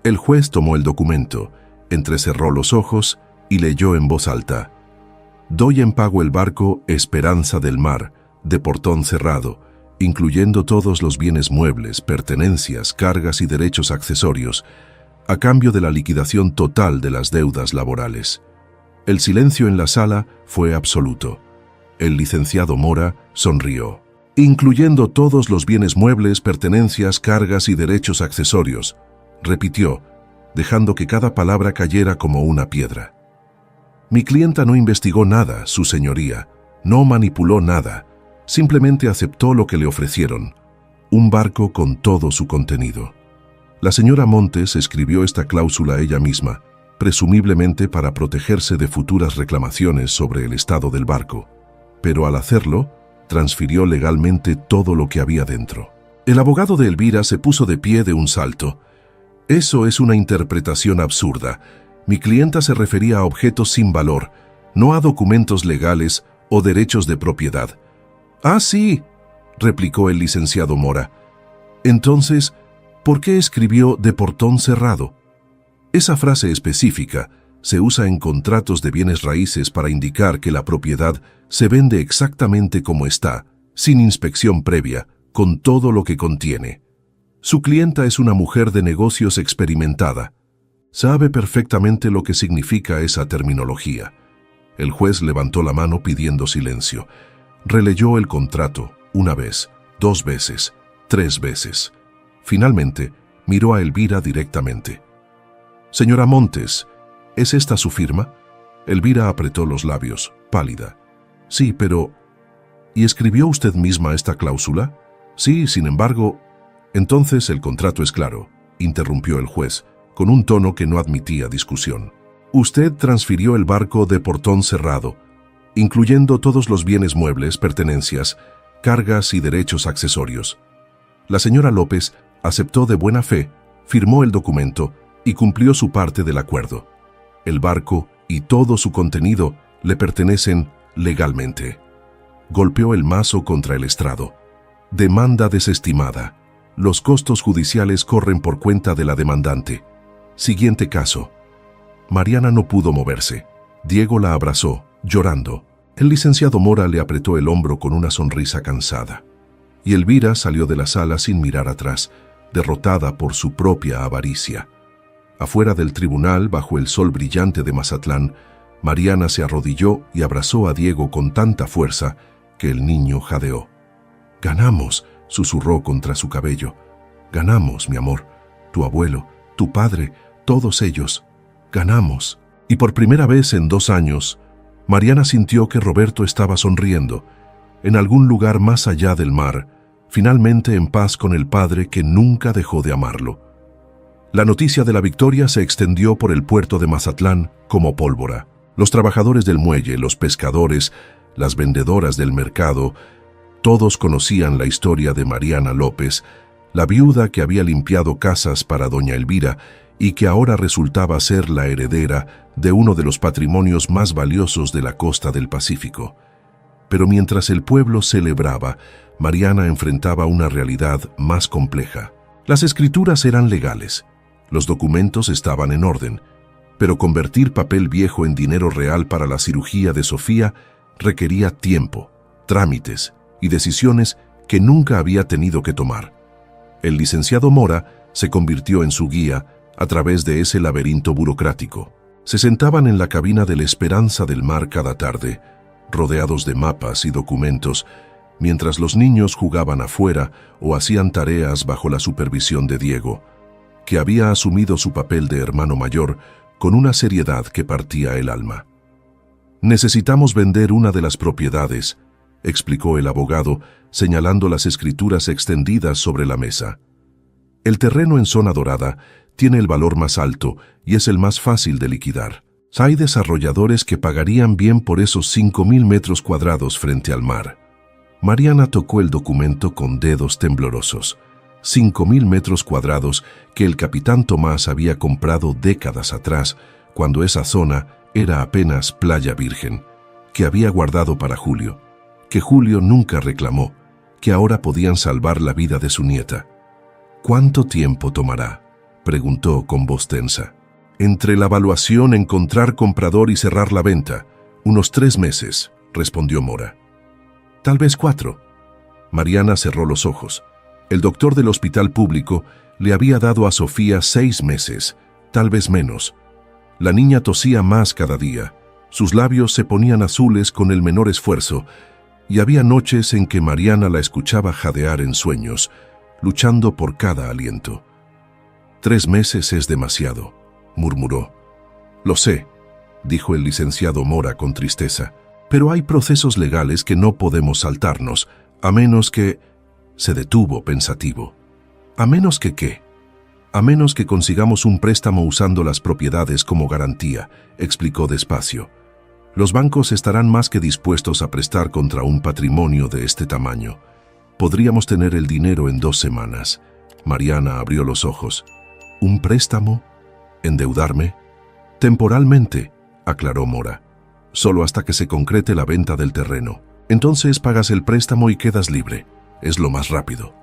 El juez tomó el documento, entrecerró los ojos y leyó en voz alta: «Doy en pago el barco Esperanza del Mar, de portón cerrado, incluyendo todos los bienes muebles, pertenencias, cargas y derechos accesorios, a cambio de la liquidación total de las deudas laborales». El silencio en la sala fue absoluto. El licenciado Mora sonrió. «Incluyendo todos los bienes muebles, pertenencias, cargas y derechos accesorios», repitió, dejando que cada palabra cayera como una piedra. «Mi clienta no investigó nada, su señoría, no manipuló nada, simplemente aceptó lo que le ofrecieron, un barco con todo su contenido. La señora Montes escribió esta cláusula ella misma, presumiblemente para protegerse de futuras reclamaciones sobre el estado del barco, pero al hacerlo, transfirió legalmente todo lo que había dentro». El abogado de Elvira se puso de pie de un salto. «Eso es una interpretación absurda. Mi clienta se refería a objetos sin valor, no a documentos legales o derechos de propiedad». «Ah, sí», replicó el licenciado Mora. «Entonces, ¿por qué escribió de portón cerrado?» Esa frase específica se usa en contratos de bienes raíces para indicar que la propiedad se vende exactamente como está, sin inspección previa, con todo lo que contiene. Su clienta es una mujer de negocios experimentada. Sabe perfectamente lo que significa esa terminología. El juez levantó la mano pidiendo silencio. Releyó el contrato, 1 vez, 2 veces, 3 veces. Finalmente, miró a Elvira directamente. «Señora Montes, ¿es esta su firma?» Elvira apretó los labios, pálida. «Sí, pero... ¿y escribió usted misma esta cláusula?» «Sí, sin embargo...» «Entonces el contrato es claro», interrumpió el juez, con un tono que no admitía discusión. «Usted transfirió el barco de portón cerrado, incluyendo todos los bienes muebles, pertenencias, cargas y derechos accesorios. La señora López aceptó de buena fe, firmó el documento y cumplió su parte del acuerdo. El barco y todo su contenido le pertenecen legalmente. Golpeó el mazo contra el estrado. Demanda desestimada. Los costos judiciales corren por cuenta de la demandante. Siguiente caso. Mariana no pudo moverse. Diego la abrazó, llorando. El licenciado Mora le apretó el hombro con una sonrisa cansada. Y Elvira salió de la sala sin mirar atrás, derrotada por su propia avaricia. Afuera del tribunal, bajo el sol brillante de Mazatlán, Mariana se arrodilló y abrazó a Diego con tanta fuerza que el niño jadeó. «Ganamos», susurró contra su cabello. «Ganamos, mi amor. Tu abuelo, tu padre, todos ellos. Ganamos». Y por primera vez en 2 años, Mariana sintió que Roberto estaba sonriendo, en algún lugar más allá del mar, finalmente en paz con el padre que nunca dejó de amarlo. La noticia de la victoria se extendió por el puerto de Mazatlán como pólvora. Los trabajadores del muelle, los pescadores, las vendedoras del mercado, todos conocían la historia de Mariana López, la viuda que había limpiado casas para doña Elvira y que ahora resultaba ser la heredera de uno de los patrimonios más valiosos de la costa del Pacífico. Pero mientras el pueblo celebraba, Mariana enfrentaba una realidad más compleja. Las escrituras eran legales, los documentos estaban en orden, pero convertir papel viejo en dinero real para la cirugía de Sofía requería tiempo, trámites y decisiones que nunca había tenido que tomar. El licenciado Mora se convirtió en su guía a través de ese laberinto burocrático. Se sentaban en la cabina de la Esperanza del Mar cada tarde, rodeados de mapas y documentos, mientras los niños jugaban afuera o hacían tareas bajo la supervisión de Diego, que había asumido su papel de hermano mayor con una seriedad que partía el alma. «Necesitamos vender una de las propiedades», explicó el abogado, señalando las escrituras extendidas sobre la mesa. «El terreno en zona dorada tiene el valor más alto y es el más fácil de liquidar. Hay desarrolladores que pagarían bien por esos 5,000 metros cuadrados frente al mar». Mariana tocó el documento con dedos temblorosos. 5,000 metros cuadrados que el capitán Tomás había comprado décadas atrás, cuando esa zona era apenas playa virgen, que había guardado para Julio, que Julio nunca reclamó, que ahora podían salvar la vida de su nieta. «¿Cuánto tiempo tomará?», preguntó con voz tensa. «Entre la evaluación, encontrar comprador y cerrar la venta, unos 3 meses», respondió Mora. «Tal vez 4». Mariana cerró los ojos. El doctor del hospital público le había dado a Sofía 6 meses, tal vez menos. La niña tosía más cada día. Sus labios se ponían azules con el menor esfuerzo, y había noches en que Mariana la escuchaba jadear en sueños, luchando por cada aliento. «3 meses es demasiado», murmuró. «Lo sé», dijo el licenciado Mora con tristeza, «pero hay procesos legales que no podemos saltarnos, a menos que…» Se detuvo pensativo. «¿A menos que qué?». «A menos que consigamos un préstamo usando las propiedades como garantía», explicó despacio. «Los bancos estarán más que dispuestos a prestar contra un patrimonio de este tamaño. Podríamos tener el dinero en 2 semanas». Mariana abrió los ojos. «¿Un préstamo? ¿Endeudarme?». «Temporalmente», aclaró Mora. «Solo hasta que se concrete la venta del terreno. Entonces pagas el préstamo y quedas libre. Es lo más rápido».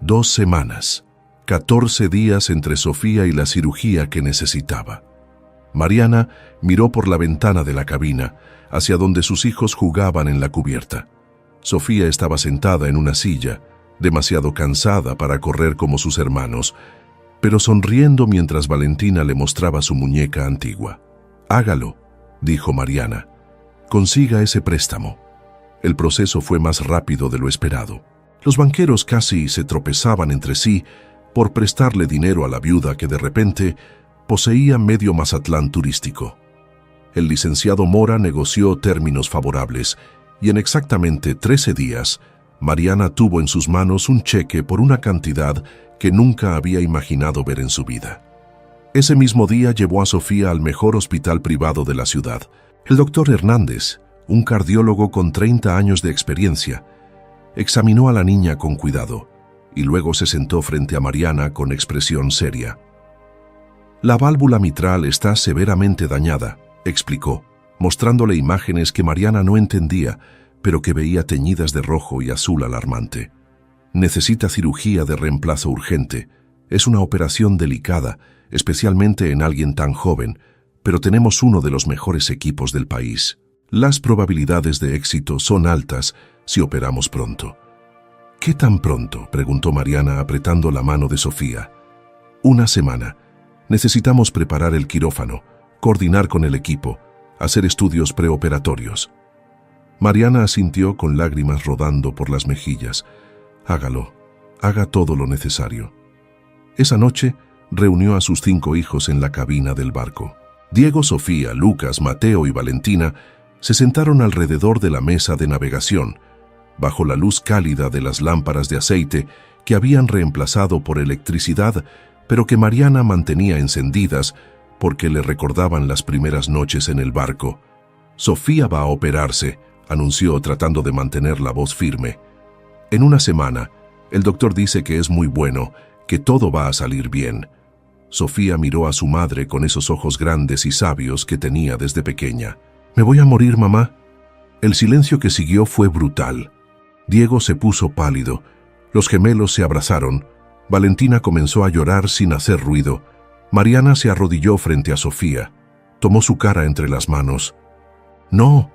2 semanas. 14 días entre Sofía y la cirugía que necesitaba. Mariana miró por la ventana de la cabina, hacia donde sus hijos jugaban en la cubierta. Sofía estaba sentada en una silla, demasiado cansada para correr como sus hermanos, pero sonriendo mientras Valentina le mostraba su muñeca antigua. «Hágalo», dijo Mariana. «Consiga ese préstamo». El proceso fue más rápido de lo esperado. Los banqueros casi se tropezaban entre sí por prestarle dinero a la viuda que de repente poseía medio Mazatlán turístico. El licenciado Mora negoció términos favorables y en exactamente 13 días, Mariana tuvo en sus manos un cheque por una cantidad que nunca había imaginado ver en su vida. Ese mismo día llevó a Sofía al mejor hospital privado de la ciudad. El doctor Hernández, un cardiólogo con 30 años de experiencia, examinó a la niña con cuidado y luego se sentó frente a Mariana con expresión seria. La válvula mitral está severamente dañada, explicó, mostrándole imágenes que Mariana no entendía, pero que veía teñidas de rojo y azul alarmante. Necesita cirugía de reemplazo urgente. Es una operación delicada, especialmente en alguien tan joven, pero tenemos uno de los mejores equipos del país. Las probabilidades de éxito son altas si operamos pronto. ¿Qué tan pronto?, preguntó Mariana apretando la mano de Sofía. 1 semana. Necesitamos preparar el quirófano, coordinar con el equipo, hacer estudios preoperatorios. Mariana asintió con lágrimas rodando por las mejillas. Hágalo, haga todo lo necesario. Esa noche reunió a sus 5 hijos en la cabina del barco. Diego, Sofía, Lucas, Mateo y Valentina se sentaron alrededor de la mesa de navegación, bajo la luz cálida de las lámparas de aceite que habían reemplazado por electricidad, pero que Mariana mantenía encendidas porque le recordaban las primeras noches en el barco. Sofía va a operarse, anunció tratando de mantener la voz firme. En 1 semana, el doctor dice que es muy bueno, que todo va a salir bien. Sofía miró a su madre con esos ojos grandes y sabios que tenía desde pequeña. «¿Me voy a morir, mamá?» El silencio que siguió fue brutal. Diego se puso pálido. Los gemelos se abrazaron. Valentina comenzó a llorar sin hacer ruido. Mariana se arrodilló frente a Sofía. Tomó su cara entre las manos. «No»,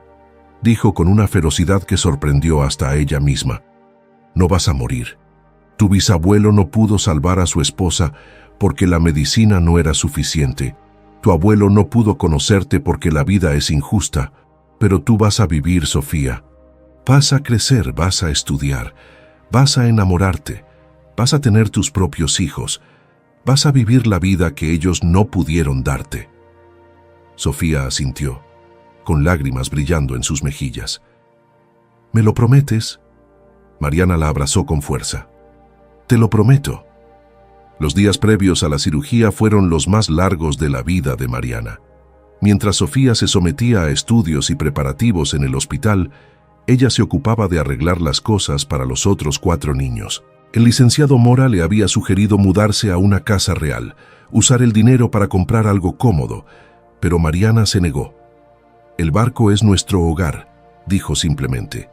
dijo con una ferocidad que sorprendió hasta a ella misma. «No vas a morir. Tu bisabuelo no pudo salvar a su esposa porque la medicina no era suficiente. Tu abuelo no pudo conocerte porque la vida es injusta. Pero tú vas a vivir, Sofía. Vas a crecer, vas a estudiar, vas a enamorarte, vas a tener tus propios hijos, vas a vivir la vida que ellos no pudieron darte». Sofía asintió, con lágrimas brillando en sus mejillas. «¿Me lo prometes?» Mariana la abrazó con fuerza. «Te lo prometo». Los días previos a la cirugía fueron los más largos de la vida de Mariana. Mientras Sofía se sometía a estudios y preparativos en el hospital, ella se ocupaba de arreglar las cosas para los otros 4 niños. El licenciado Mora le había sugerido mudarse a una casa real, usar el dinero para comprar algo cómodo, pero Mariana se negó. «El barco es nuestro hogar», dijo simplemente.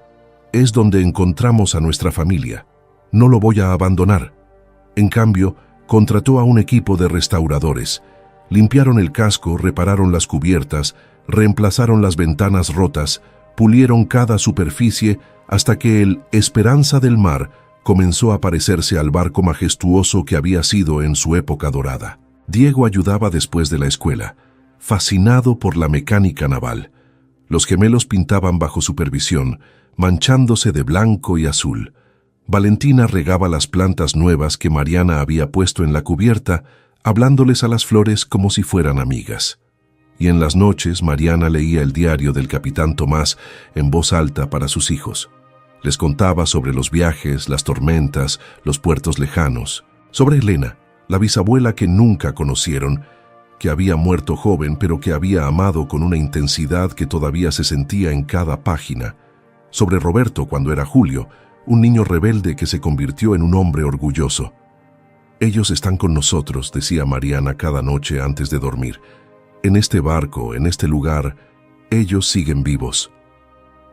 «Es donde encontramos a nuestra familia. No lo voy a abandonar». En cambio, contrató a un equipo de restauradores. Limpiaron el casco, repararon las cubiertas, reemplazaron las ventanas rotas, pulieron cada superficie hasta que el Esperanza del Mar comenzó a parecerse al barco majestuoso que había sido en su época dorada. Diego ayudaba después de la escuela, fascinado por la mecánica naval. Los gemelos pintaban bajo supervisión, manchándose de blanco y azul. Valentina regaba las plantas nuevas que Mariana había puesto en la cubierta, hablándoles a las flores como si fueran amigas. Y en las noches Mariana leía el diario del capitán Tomás en voz alta para sus hijos. Les contaba sobre los viajes, las tormentas, los puertos lejanos, sobre Elena, la bisabuela que nunca conocieron, que había muerto joven pero que había amado con una intensidad que todavía se sentía en cada página, sobre Roberto cuando era Julio, un niño rebelde que se convirtió en un hombre orgulloso. «Ellos están con nosotros», decía Mariana cada noche antes de dormir. «En este barco, en este lugar, ellos siguen vivos».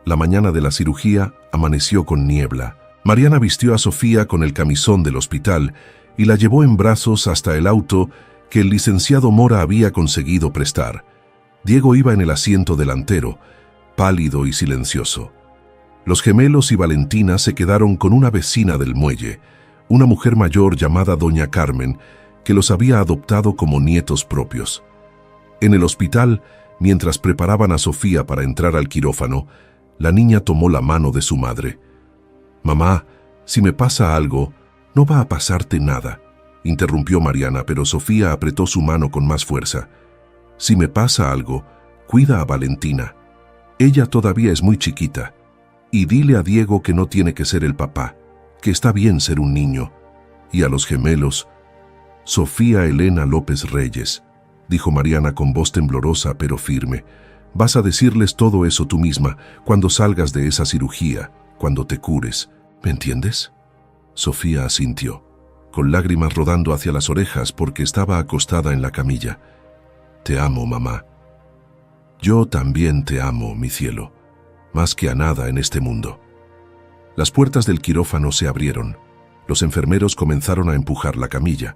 La mañana de la cirugía amaneció con niebla. Mariana vistió a Sofía con el camisón del hospital y la llevó en brazos hasta el auto que el licenciado Mora había conseguido prestar. Diego iba en el asiento delantero, pálido y silencioso. Los gemelos y Valentina se quedaron con una vecina del muelle, una mujer mayor llamada Doña Carmen, que los había adoptado como nietos propios. En el hospital, mientras preparaban a Sofía para entrar al quirófano, la niña tomó la mano de su madre. «Mamá, si me pasa algo, no va a pasarte nada», interrumpió Mariana, pero Sofía apretó su mano con más fuerza. «Si me pasa algo, cuida a Valentina. Ella todavía es muy chiquita. Y dile a Diego que no tiene que ser el papá, que está bien ser un niño. Y a los gemelos, Sofía Elena López Reyes», dijo Mariana con voz temblorosa pero firme. «Vas a decirles todo eso tú misma, cuando salgas de esa cirugía, cuando te cures. ¿Me entiendes?» Sofía asintió. con lágrimas rodando hacia las orejas porque estaba acostada en la camilla. «Te amo, mamá». «Yo también te amo, mi cielo, más que a nada en este mundo». Las puertas del quirófano se abrieron. Los enfermeros comenzaron a empujar la camilla.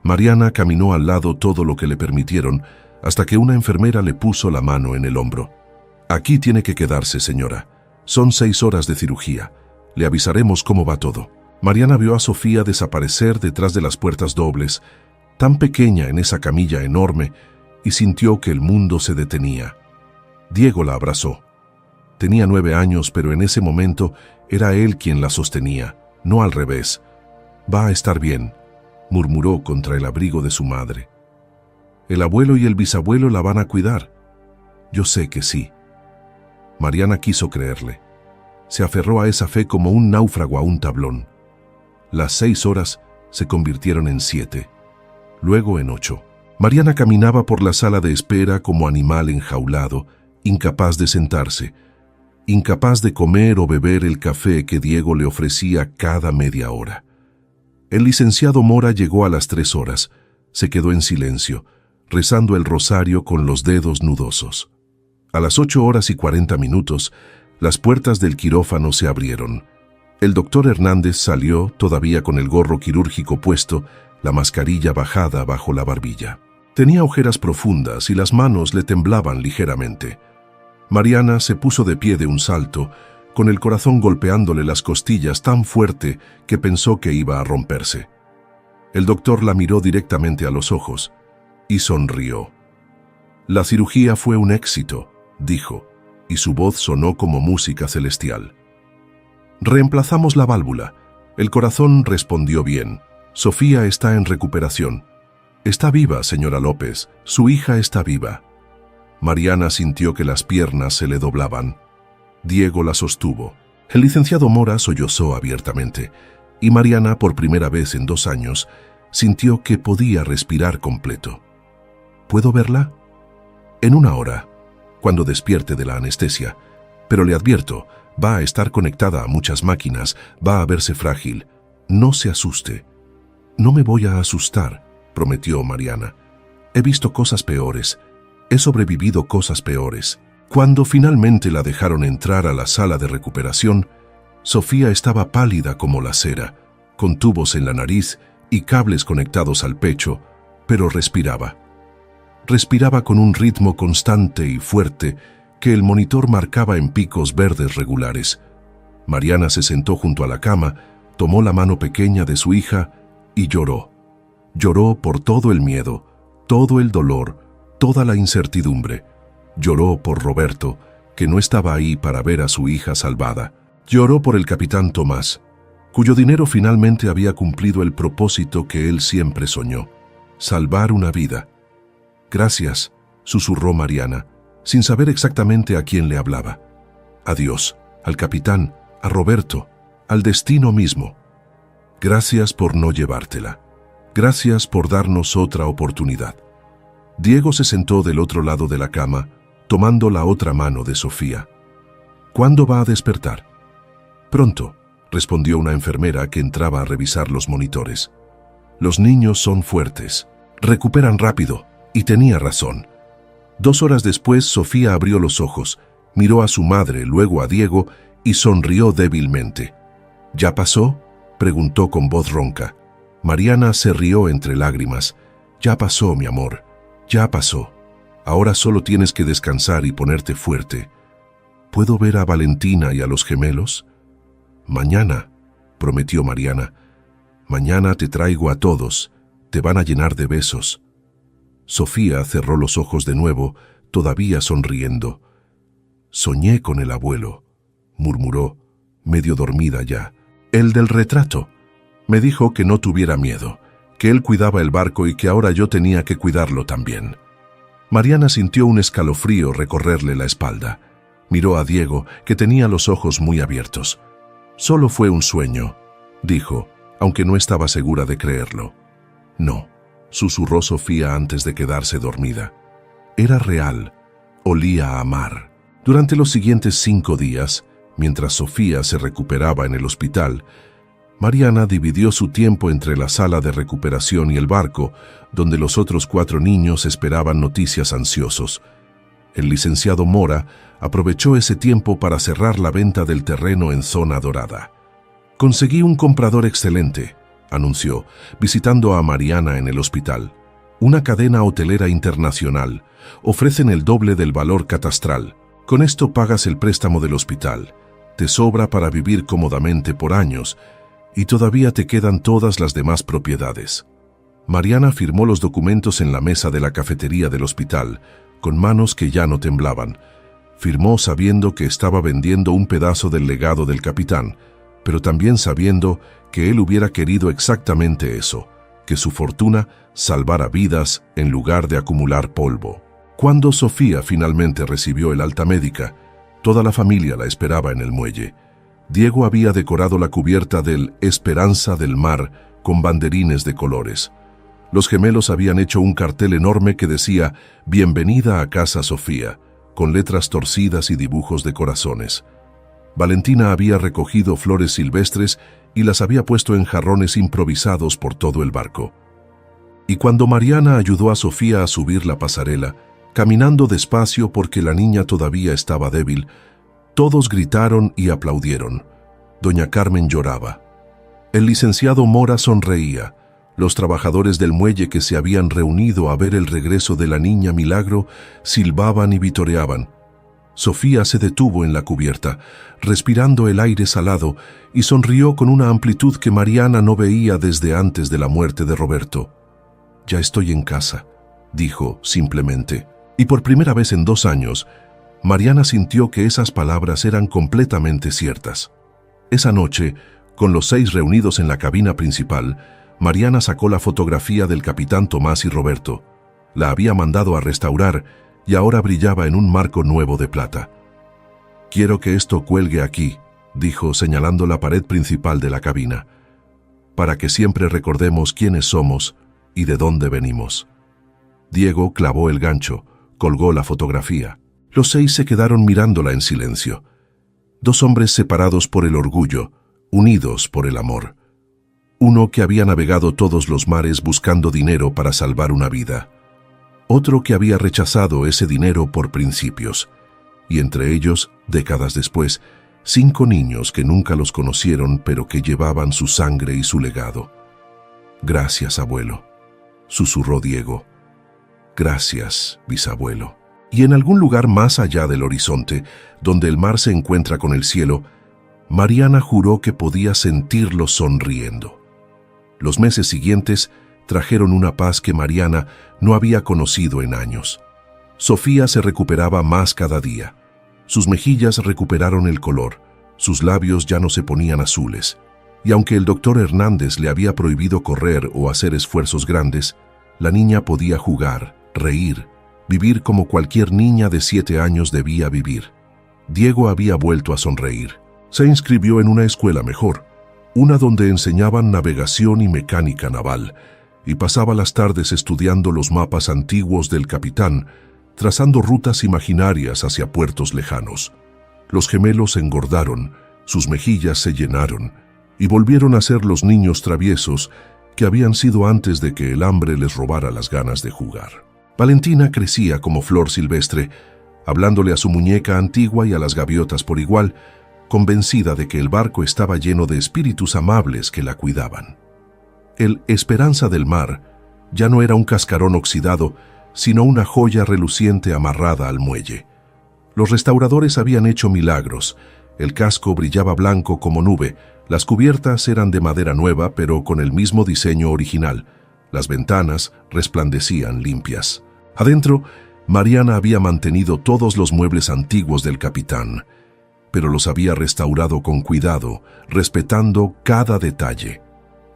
Mariana caminó al lado todo lo que le permitieron hasta que una enfermera le puso la mano en el hombro. «Aquí tiene que quedarse, señora. Son 6 horas de cirugía. Le avisaremos cómo va todo». Mariana vio a Sofía desaparecer detrás de las puertas dobles, tan pequeña en esa camilla enorme, y sintió que el mundo se detenía. Diego la abrazó. Tenía 9 años, pero en ese momento era él quien la sostenía, no al revés. «Va a estar bien», murmuró contra el abrigo de su madre. «El abuelo y el bisabuelo la van a cuidar». «Yo sé que sí». Mariana quiso creerle. Se aferró a esa fe como un náufrago a un tablón. Las 6 horas se convirtieron en 7, luego en 8. Mariana caminaba por la sala de espera como animal enjaulado, incapaz de sentarse, incapaz de comer o beber el café que Diego le ofrecía cada media hora. El licenciado Mora llegó a las 3 horas, se quedó en silencio, rezando el rosario con los dedos nudosos. A las 8 horas y 40 minutos, las puertas del quirófano se abrieron. El doctor Hernández salió, todavía con el gorro quirúrgico puesto, la mascarilla bajada bajo la barbilla. Tenía ojeras profundas y las manos le temblaban ligeramente. Mariana se puso de pie de un salto, con el corazón golpeándole las costillas tan fuerte que pensó que iba a romperse. El doctor la miró directamente a los ojos y sonrió. «La cirugía fue un éxito», dijo, y su voz sonó como música celestial. «Reemplazamos la válvula. El corazón respondió bien. Sofía está en recuperación. Está viva, señora López. Su hija está viva». Mariana sintió que las piernas se le doblaban. Diego la sostuvo. El licenciado Mora sollozó abiertamente, y Mariana, por primera vez en 2 años, sintió que podía respirar completo. «¿Puedo verla?» «En 1 hora, cuando despierte de la anestesia. Pero le advierto, va a estar conectada a muchas máquinas, va a verse frágil. No se asuste». «No me voy a asustar», prometió Mariana. «He visto cosas peores. He sobrevivido cosas peores». Cuando finalmente la dejaron entrar a la sala de recuperación, Sofía estaba pálida como la cera, con tubos en la nariz y cables conectados al pecho, pero respiraba. Respiraba con un ritmo constante y fuerte que el monitor marcaba en picos verdes regulares. Mariana se sentó junto a la cama, tomó la mano pequeña de su hija y lloró. Lloró por todo el miedo, todo el dolor, toda la incertidumbre. Lloró por Roberto, que no estaba ahí para ver a su hija salvada. Lloró por el capitán Tomás, cuyo dinero finalmente había cumplido el propósito que él siempre soñó: salvar una vida. «Gracias», susurró Mariana, sin saber exactamente a quién le hablaba. «A Dios, al capitán, a Roberto, al destino mismo. Gracias por no llevártela. Gracias por darnos otra oportunidad». Diego se sentó del otro lado de la cama, tomando la otra mano de Sofía. «¿Cuándo va a despertar?» «Pronto», respondió una enfermera que entraba a revisar los monitores. «Los niños son fuertes, recuperan rápido», y tenía razón. 2 horas después, Sofía abrió los ojos, miró a su madre, luego a Diego, y sonrió débilmente. «¿Ya pasó?», preguntó con voz ronca. Mariana se rió entre lágrimas. «Ya pasó, mi amor, ya pasó. Ahora solo tienes que descansar y ponerte fuerte. ¿Puedo ver a Valentina y a los gemelos?» «Mañana», prometió Mariana. «Mañana te traigo a todos. Te van a llenar de besos». Sofía cerró los ojos de nuevo, todavía sonriendo. «Soñé con el abuelo», murmuró, medio dormida ya. «El del retrato. Me dijo que no tuviera miedo, que él cuidaba el barco y que ahora yo tenía que cuidarlo también». Mariana sintió un escalofrío recorrerle la espalda. Miró a Diego, que tenía los ojos muy abiertos. «Solo fue un sueño», dijo, aunque no estaba segura de creerlo. «No», susurró Sofía antes de quedarse dormida. «Era real. Olía a mar». Durante los siguientes 5 días, mientras Sofía se recuperaba en el hospital, Mariana dividió su tiempo entre la sala de recuperación y el barco, donde los otros 4 niños esperaban noticias ansiosos. El licenciado Mora aprovechó ese tiempo para cerrar la venta del terreno en Zona Dorada. «Conseguí un comprador excelente», anunció, visitando a Mariana en el hospital. «Una cadena hotelera internacional. Ofrecen el doble del valor catastral. Con esto pagas el préstamo del hospital. Te sobra para vivir cómodamente por años y todavía te quedan todas las demás propiedades». Mariana firmó los documentos en la mesa de la cafetería del hospital, con manos que ya no temblaban. Firmó sabiendo que estaba vendiendo un pedazo del legado del capitán, pero también sabiendo que él hubiera querido exactamente eso, que su fortuna salvara vidas en lugar de acumular polvo. Cuando Sofía finalmente recibió el alta médica, toda la familia la esperaba en el muelle. Diego había decorado la cubierta del Esperanza del Mar con banderines de colores. Los gemelos habían hecho un cartel enorme que decía «Bienvenida a Casa Sofía», con letras torcidas y dibujos de corazones. Valentina había recogido flores silvestres y las había puesto en jarrones improvisados por todo el barco. Y cuando Mariana ayudó a Sofía a subir la pasarela, caminando despacio porque la niña todavía estaba débil, todos gritaron y aplaudieron. Doña Carmen lloraba. El licenciado Mora sonreía. Los trabajadores del muelle que se habían reunido a ver el regreso de la niña Milagro silbaban y vitoreaban. Sofía se detuvo en la cubierta, respirando el aire salado, y sonrió con una amplitud que Mariana no veía desde antes de la muerte de Roberto. «Ya estoy en casa», dijo simplemente. Y por primera vez en 2 años, Mariana sintió que esas palabras eran completamente ciertas. Esa noche, con los 6 reunidos en la cabina principal, Mariana sacó la fotografía del capitán Tomás y Roberto. La había mandado a restaurar y ahora brillaba en un marco nuevo de plata. «Quiero que esto cuelgue aquí», dijo señalando la pared principal de la cabina, «para que siempre recordemos quiénes somos y de dónde venimos». Diego clavó el gancho, colgó la fotografía. Los 6 se quedaron mirándola en silencio. 2 hombres separados por el orgullo, unidos por el amor. Uno que había navegado todos los mares buscando dinero para salvar una vida. Otro que había rechazado ese dinero por principios. Y entre ellos, décadas después, 5 niños que nunca los conocieron pero que llevaban su sangre y su legado. «Gracias, abuelo», susurró Diego. «Gracias, bisabuelo». Y en algún lugar más allá del horizonte, donde el mar se encuentra con el cielo, Mariana juró que podía sentirlos sonriendo. Los meses siguientes trajeron una paz que Mariana no había conocido en años. Sofía se recuperaba más cada día. Sus mejillas recuperaron el color, sus labios ya no se ponían azules. Y aunque el doctor Hernández le había prohibido correr o hacer esfuerzos grandes, la niña podía jugar, reír, vivir como cualquier niña de 7 años debía vivir. Diego había vuelto a sonreír. Se inscribió en una escuela mejor, una donde enseñaban navegación y mecánica naval, y pasaba las tardes estudiando los mapas antiguos del capitán, trazando rutas imaginarias hacia puertos lejanos. Los gemelos engordaron, sus mejillas se llenaron, y volvieron a ser los niños traviesos que habían sido antes de que el hambre les robara las ganas de jugar. Valentina crecía como flor silvestre, hablándole a su muñeca antigua y a las gaviotas por igual, convencida de que el barco estaba lleno de espíritus amables que la cuidaban. El Esperanza del Mar ya no era un cascarón oxidado, sino una joya reluciente amarrada al muelle. Los restauradores habían hecho milagros. El casco brillaba blanco como nube, las cubiertas eran de madera nueva pero con el mismo diseño original. Las ventanas resplandecían limpias. Adentro, Mariana había mantenido todos los muebles antiguos del capitán, pero los había restaurado con cuidado, respetando cada detalle.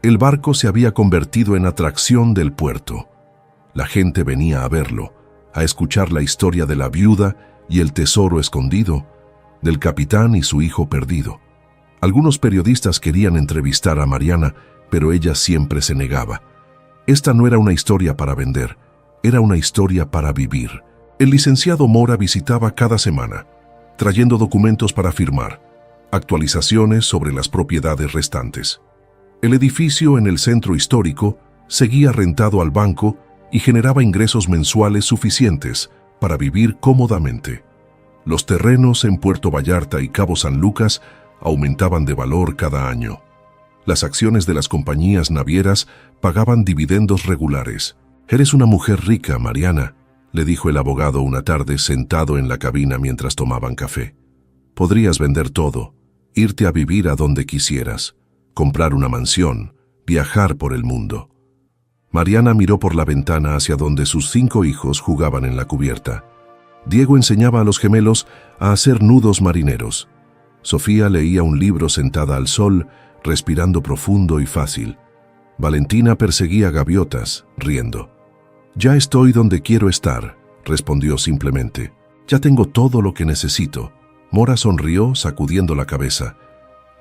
El barco se había convertido en atracción del puerto. La gente venía a verlo, a escuchar la historia de la viuda y el tesoro escondido, del capitán y su hijo perdido. Algunos periodistas querían entrevistar a Mariana, pero ella siempre se negaba. Esta no era una historia para vender, era una historia para vivir. El licenciado Mora visitaba cada semana, trayendo documentos para firmar, actualizaciones sobre las propiedades restantes. El edificio en el centro histórico seguía rentado al banco y generaba ingresos mensuales suficientes para vivir cómodamente. Los terrenos en Puerto Vallarta y Cabo San Lucas aumentaban de valor cada año. Las acciones de las compañías navieras pagaban dividendos regulares. «Eres una mujer rica, Mariana», le dijo el abogado una tarde sentado en la cabina mientras tomaban café. «Podrías vender todo, irte a vivir a donde quisieras, comprar una mansión, viajar por el mundo». Mariana miró por la ventana hacia donde sus 5 hijos jugaban en la cubierta. Diego enseñaba a los gemelos a hacer nudos marineros. Sofía leía un libro sentada al sol, respirando profundo y fácil. Valentina perseguía gaviotas, riendo. «Ya estoy donde quiero estar», respondió simplemente. «Ya tengo todo lo que necesito». Mora sonrió, sacudiendo la cabeza.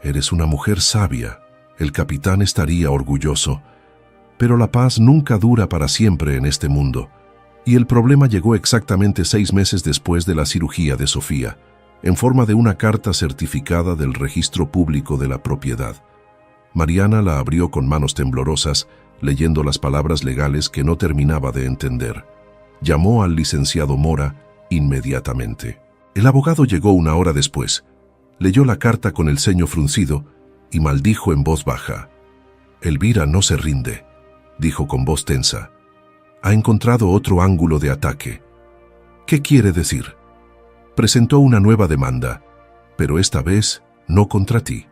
«Eres una mujer sabia. El capitán estaría orgulloso. Pero la paz nunca dura para siempre en este mundo». Y el problema llegó exactamente 6 meses después de la cirugía de Sofía, en forma de una carta certificada del registro público de la propiedad. Mariana la abrió con manos temblorosas, leyendo las palabras legales que no terminaba de entender. Llamó al licenciado Mora inmediatamente. El abogado llegó 1 hora después. Leyó la carta con el ceño fruncido y maldijo en voz baja. «Elvira no se rinde», dijo con voz tensa. «Ha encontrado otro ángulo de ataque». «¿Qué quiere decir?» «Presentó una nueva demanda, pero esta vez no contra ti.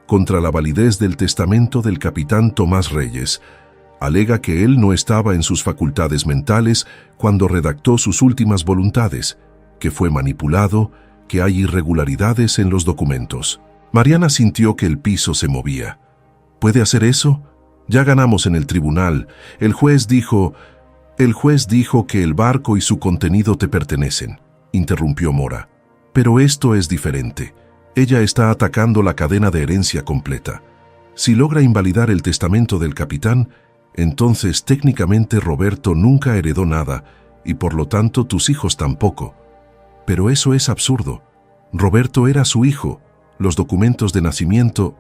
Contra la validez del testamento del capitán Tomás Reyes. Alega que él no estaba en sus facultades mentales cuando redactó sus últimas voluntades, que fue manipulado, que hay irregularidades en los documentos». Mariana sintió que el piso se movía. «¿Puede hacer eso? Ya ganamos en el tribunal. El juez dijo que el barco y su contenido te pertenecen», interrumpió Mora. «Pero esto es diferente. Ella está atacando la cadena de herencia completa. Si logra invalidar el testamento del capitán, entonces técnicamente Roberto nunca heredó nada y por lo tanto tus hijos tampoco. Pero eso es absurdo. Roberto era su hijo. Los documentos de nacimiento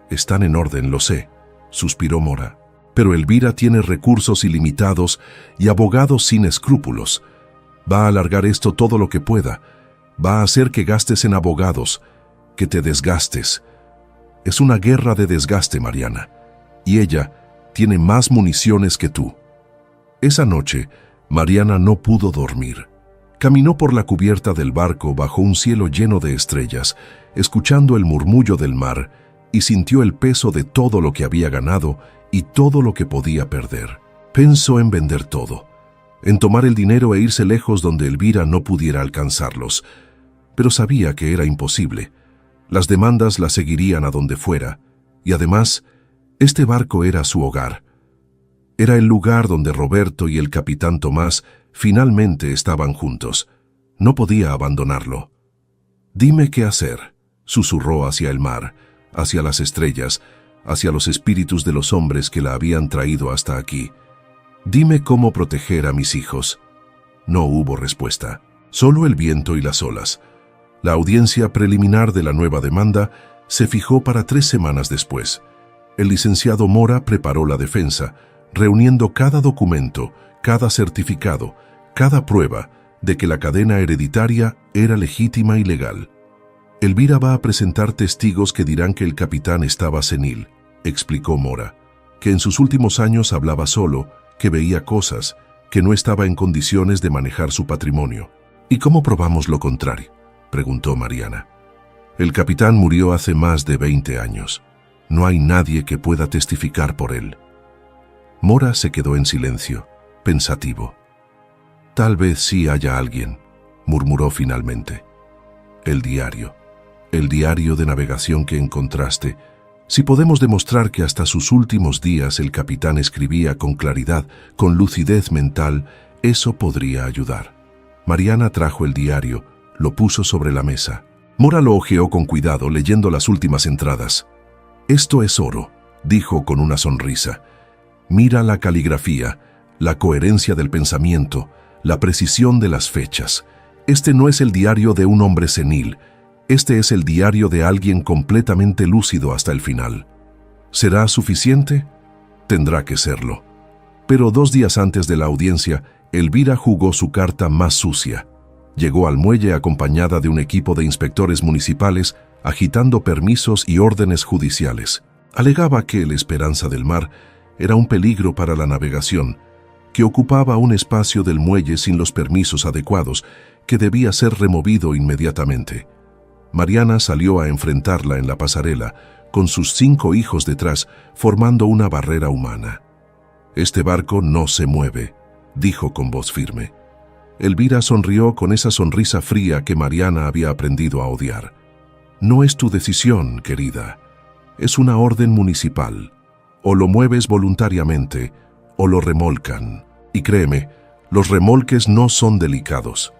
están en orden, lo sé», suspiró Mora. «Pero Elvira tiene recursos ilimitados y abogados sin escrúpulos. Va a alargar esto todo lo que pueda. Va a hacer que gastes en abogados, que te desgastes. Es una guerra de desgaste, Mariana. Y ella tiene más municiones que tú». Esa noche, Mariana no pudo dormir. Caminó por la cubierta del barco bajo un cielo lleno de estrellas, escuchando el murmullo del mar, y sintió el peso de todo lo que había ganado y todo lo que podía perder. Pensó en vender todo, en tomar el dinero e irse lejos donde Elvira no pudiera alcanzarlos. Pero sabía que era imposible. Las demandas la seguirían a donde fuera, y además, este barco era su hogar. Era el lugar donde Roberto y el capitán Tomás finalmente estaban juntos. No podía abandonarlo. «Dime qué hacer», susurró hacia el mar, hacia las estrellas, hacia los espíritus de los hombres que la habían traído hasta aquí. «Dime cómo proteger a mis hijos». No hubo respuesta, solo el viento y las olas. La audiencia preliminar de la nueva demanda se fijó para 3 semanas después. El licenciado Mora preparó la defensa, reuniendo cada documento, cada certificado, cada prueba de que la cadena hereditaria era legítima y legal. «Elvira va a presentar testigos que dirán que el capitán estaba senil», explicó Mora, «que en sus últimos años hablaba solo, que veía cosas, que no estaba en condiciones de manejar su patrimonio». «¿Y cómo probamos lo contrario?», preguntó Mariana. «El capitán murió hace más de 20 años. No hay nadie que pueda testificar por él». Mora se quedó en silencio, pensativo. «Tal vez sí haya alguien», murmuró finalmente. «El diario de navegación que encontraste. Si podemos demostrar que hasta sus últimos días el capitán escribía con claridad, con lucidez mental, eso podría ayudar». Mariana trajo el diario, lo puso sobre la mesa. Mora lo hojeó con cuidado, leyendo las últimas entradas. «Esto es oro», dijo con una sonrisa. «Mira la caligrafía, la coherencia del pensamiento, la precisión de las fechas. Este no es el diario de un hombre senil. Este es el diario de alguien completamente lúcido hasta el final». ¿Será suficiente? Tendrá que serlo. Pero 2 días antes de la audiencia, Elvira jugó su carta más sucia. Llegó al muelle acompañada de un equipo de inspectores municipales agitando permisos y órdenes judiciales. Alegaba que el Esperanza del Mar era un peligro para la navegación, que ocupaba un espacio del muelle sin los permisos adecuados, que debía ser removido inmediatamente. Mariana salió a enfrentarla en la pasarela, con sus 5 hijos detrás, formando una barrera humana. «Este barco no se mueve», dijo con voz firme. Elvira sonrió con esa sonrisa fría que Mariana había aprendido a odiar. «No es tu decisión, querida. Es una orden municipal. O lo mueves voluntariamente, o lo remolcan. Y créeme, los remolques no son delicados».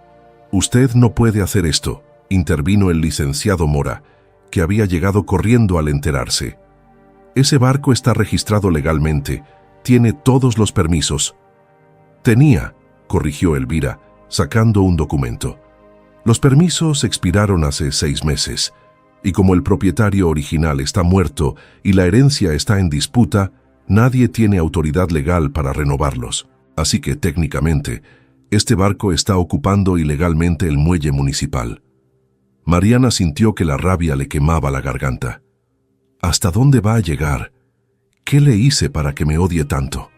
«Usted no puede hacer esto», intervino el licenciado Mora, que había llegado corriendo al enterarse. «Ese barco está registrado legalmente, tiene todos los permisos». «Tenía», corrigió Elvira, sacando un documento. «Los permisos expiraron hace 6 meses, y como el propietario original está muerto y la herencia está en disputa, nadie tiene autoridad legal para renovarlos. Así que técnicamente, este barco está ocupando ilegalmente el muelle municipal». Mariana sintió que la rabia le quemaba la garganta. ¿Hasta dónde va a llegar? ¿Qué le hice para que me odie tanto?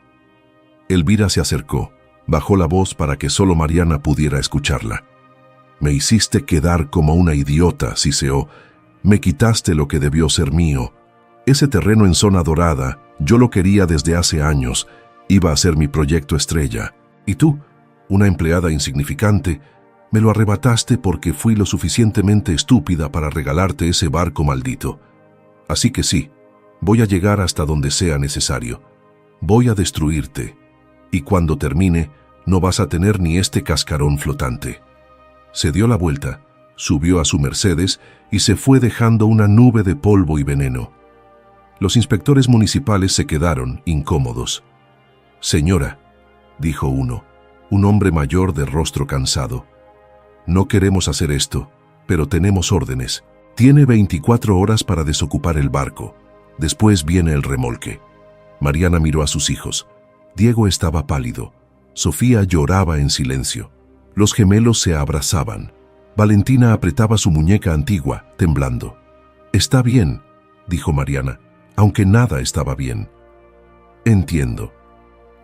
Elvira se acercó, bajó la voz para que solo Mariana pudiera escucharla. «Me hiciste quedar como una idiota, Siseo. Me quitaste lo que debió ser mío. Ese terreno en Zona Dorada, yo lo quería desde hace años. Iba a ser mi proyecto estrella. Y tú, una empleada insignificante, me lo arrebataste porque fui lo suficientemente estúpida para regalarte ese barco maldito. Así que sí, voy a llegar hasta donde sea necesario. Voy a destruirte. Y cuando termine, no vas a tener ni este cascarón flotante». Se dio la vuelta, subió a su Mercedes y se fue dejando una nube de polvo y veneno. Los inspectores municipales se quedaron incómodos. «Señora», dijo uno, un hombre mayor de rostro cansado, «no queremos hacer esto, pero tenemos órdenes. Tiene 24 horas para desocupar el barco. Después viene el remolque». Mariana miró a sus hijos. Diego estaba pálido. Sofía lloraba en silencio. Los gemelos se abrazaban. Valentina apretaba su muñeca antigua, temblando. «Está bien», dijo Mariana, aunque nada estaba bien. «Entiendo».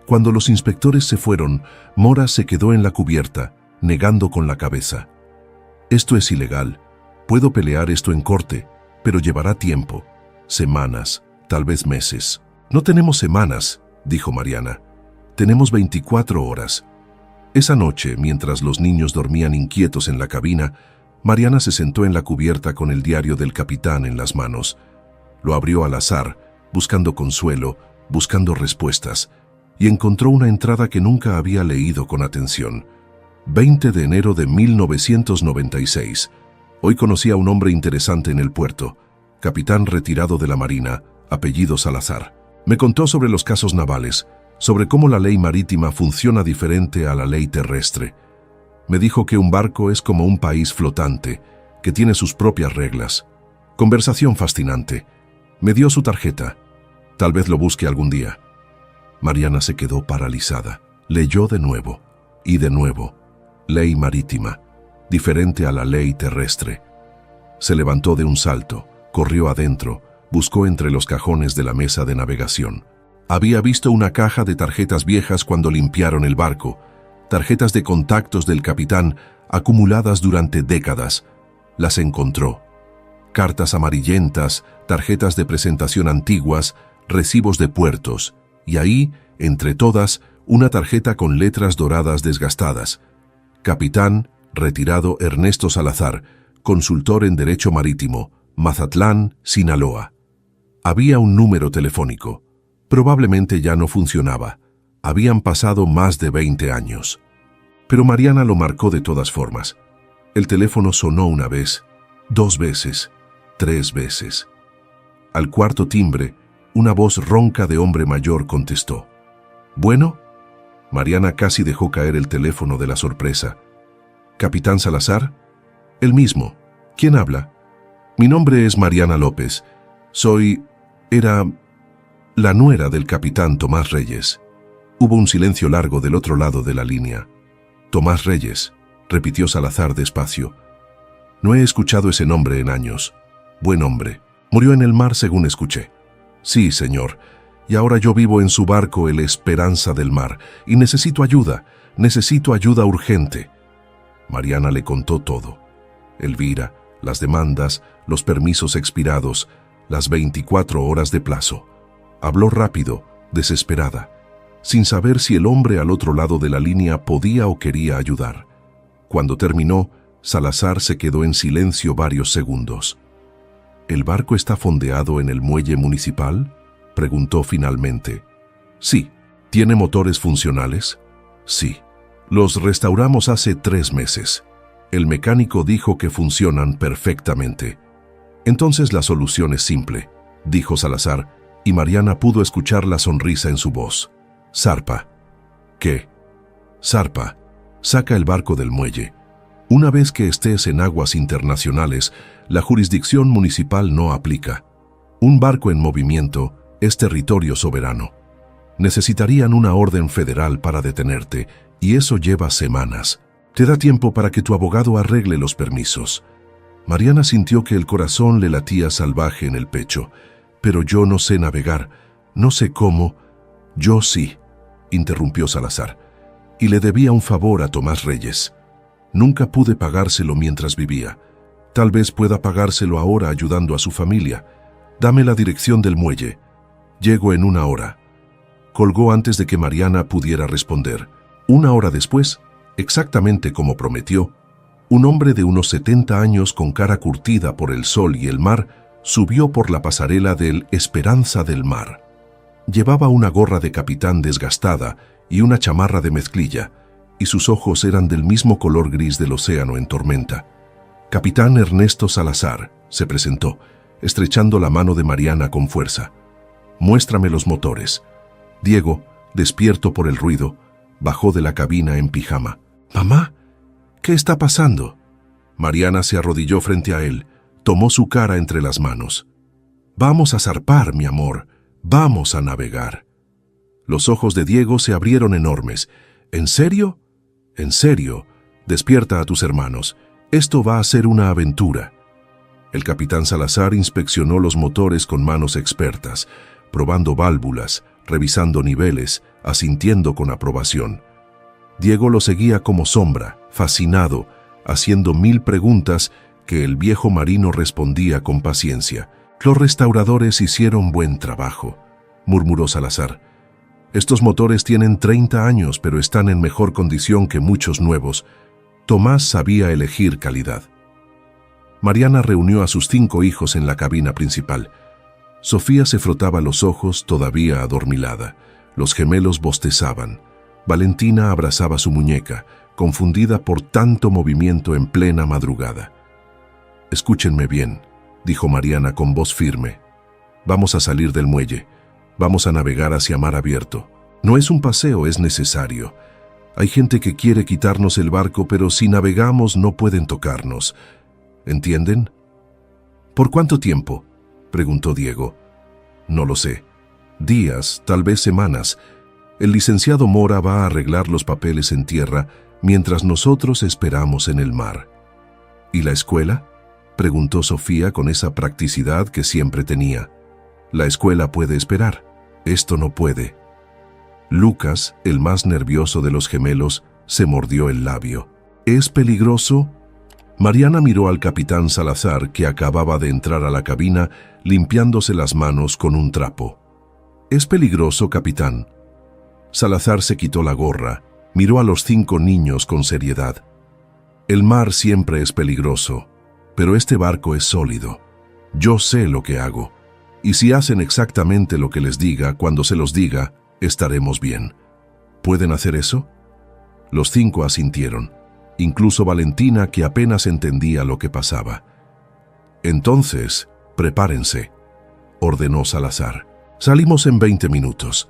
Cuando los inspectores se fueron, Mora se quedó en la cubierta, negando con la cabeza. «Esto es ilegal. Puedo pelear esto en corte, pero llevará tiempo. Semanas, tal vez meses». «No tenemos semanas», dijo Mariana. «Tenemos 24 horas». Esa noche, mientras los niños dormían inquietos en la cabina, Mariana se sentó en la cubierta con el diario del capitán en las manos. Lo abrió al azar, buscando consuelo, buscando respuestas, y encontró una entrada que nunca había leído con atención. 20 de enero de 1996. Hoy conocí a un hombre interesante en el puerto, capitán retirado de la Marina, apellido Salazar. Me contó sobre los casos navales, sobre cómo la ley marítima funciona diferente a la ley terrestre. Me dijo que un barco es como un país flotante, que tiene sus propias reglas. Conversación fascinante. Me dio su tarjeta. Tal vez lo busque algún día. Mariana se quedó paralizada. Leyó de nuevo, y de nuevo. Ley marítima, diferente a la ley terrestre. Se levantó de un salto, corrió adentro, buscó entre los cajones de la mesa de navegación. Había visto una caja de tarjetas viejas cuando limpiaron el barco, tarjetas de contactos del capitán acumuladas durante décadas. Las encontró. Cartas amarillentas, tarjetas de presentación antiguas, recibos de puertos, y ahí, entre todas, una tarjeta con letras doradas desgastadas. Capitán, retirado Ernesto Salazar, consultor en Derecho Marítimo, Mazatlán, Sinaloa. Había un número telefónico. Probablemente ya no funcionaba. Habían pasado más de 20 años. Pero Mariana lo marcó de todas formas. El teléfono sonó una vez, 2 veces, 3 veces. Al cuarto timbre, una voz ronca de hombre mayor contestó. «¿Bueno?» Mariana casi dejó caer el teléfono de la sorpresa. «¿Capitán Salazar?» «El mismo. ¿Quién habla?» «Mi nombre es Mariana López. Era La nuera del capitán Tomás Reyes. Hubo un silencio largo del otro lado de la línea. Tomás Reyes, repitió Salazar despacio. No he escuchado ese nombre en años. Buen hombre. Murió en el mar según escuché. Sí, señor. Y ahora yo vivo en su barco, el Esperanza del Mar, y necesito ayuda urgente. Mariana le contó todo. Elvira, las demandas, los permisos expirados, las 24 horas de plazo. Habló rápido, desesperada, sin saber si el hombre al otro lado de la línea podía o quería ayudar. Cuando terminó, Salazar se quedó en silencio varios segundos. ¿El barco está fondeado en el muelle municipal?, preguntó finalmente. Sí. ¿Tiene motores funcionales? Sí. Los restauramos hace 3 meses. El mecánico dijo que funcionan perfectamente. Entonces la solución es simple, dijo Salazar, y Mariana pudo escuchar la sonrisa en su voz. Zarpa. ¿Qué? Zarpa. Saca el barco del muelle. Una vez que estés en aguas internacionales, la jurisdicción municipal no aplica. Un barco en movimiento es territorio soberano. Necesitarían una orden federal para detenerte, y eso lleva semanas. Te da tiempo para que tu abogado arregle los permisos. Mariana sintió que el corazón le latía salvaje en el pecho. Pero yo no sé navegar, no sé cómo. Yo sí, interrumpió Salazar, y le debía un favor a Tomás Reyes. Nunca pude pagárselo mientras vivía. Tal vez pueda pagárselo ahora ayudando a su familia. Dame la dirección del muelle. Llego en 1 hora. Colgó antes de que Mariana pudiera responder. 1 hora después, exactamente como prometió, un hombre de unos 70 años con cara curtida por el sol y el mar subió por la pasarela del Esperanza del Mar. Llevaba una gorra de capitán desgastada y una chamarra de mezclilla, y sus ojos eran del mismo color gris del océano en tormenta. Capitán Ernesto Salazar, se presentó, estrechando la mano de Mariana con fuerza. Muéstrame los motores. Diego, despierto por el ruido, bajó de la cabina en pijama. «Mamá, ¿qué está pasando?» Mariana se arrodilló frente a él, tomó su cara entre las manos. «Vamos a zarpar, mi amor, vamos a navegar». Los ojos de Diego se abrieron enormes. «¿En serio?» «En serio. Despierta a tus hermanos. Esto va a ser una aventura». El capitán Salazar inspeccionó los motores con manos expertas, probando válvulas, revisando niveles, asintiendo con aprobación. Diego lo seguía como sombra, fascinado, haciendo 1000 preguntas que el viejo marino respondía con paciencia. «Los restauradores hicieron buen trabajo», murmuró Salazar. «Estos motores tienen 30 años, pero están en mejor condición que muchos nuevos». Tomás sabía elegir calidad. Mariana reunió a sus 5 hijos en la cabina principal. Sofía se frotaba los ojos, todavía adormilada. Los gemelos bostezaban. Valentina abrazaba su muñeca, confundida por tanto movimiento en plena madrugada. «Escúchenme bien», dijo Mariana con voz firme. «Vamos a salir del muelle. Vamos a navegar hacia mar abierto. No es un paseo, es necesario. Hay gente que quiere quitarnos el barco, pero si navegamos no pueden tocarnos. ¿Entienden?» «¿Por cuánto tiempo?», preguntó Diego. «No lo sé. Días, tal vez semanas. El licenciado Mora va a arreglar los papeles en tierra mientras nosotros esperamos en el mar». «¿Y la escuela?», preguntó Sofía con esa practicidad que siempre tenía. «La escuela puede esperar. Esto no puede». Lucas, el más nervioso de los gemelos, se mordió el labio. «¿Es peligroso?». Mariana miró al capitán Salazar, que acababa de entrar a la cabina limpiándose las manos con un trapo. «¿Es peligroso, capitán?». Salazar se quitó la gorra, miró a los 5 niños con seriedad. «El mar siempre es peligroso, pero este barco es sólido. Yo sé lo que hago, y si hacen exactamente lo que les diga cuando se los diga, estaremos bien. ¿Pueden hacer eso?». Los 5 asintieron, incluso Valentina, que apenas entendía lo que pasaba. «Entonces, prepárense», ordenó Salazar. «Salimos en 20 minutos».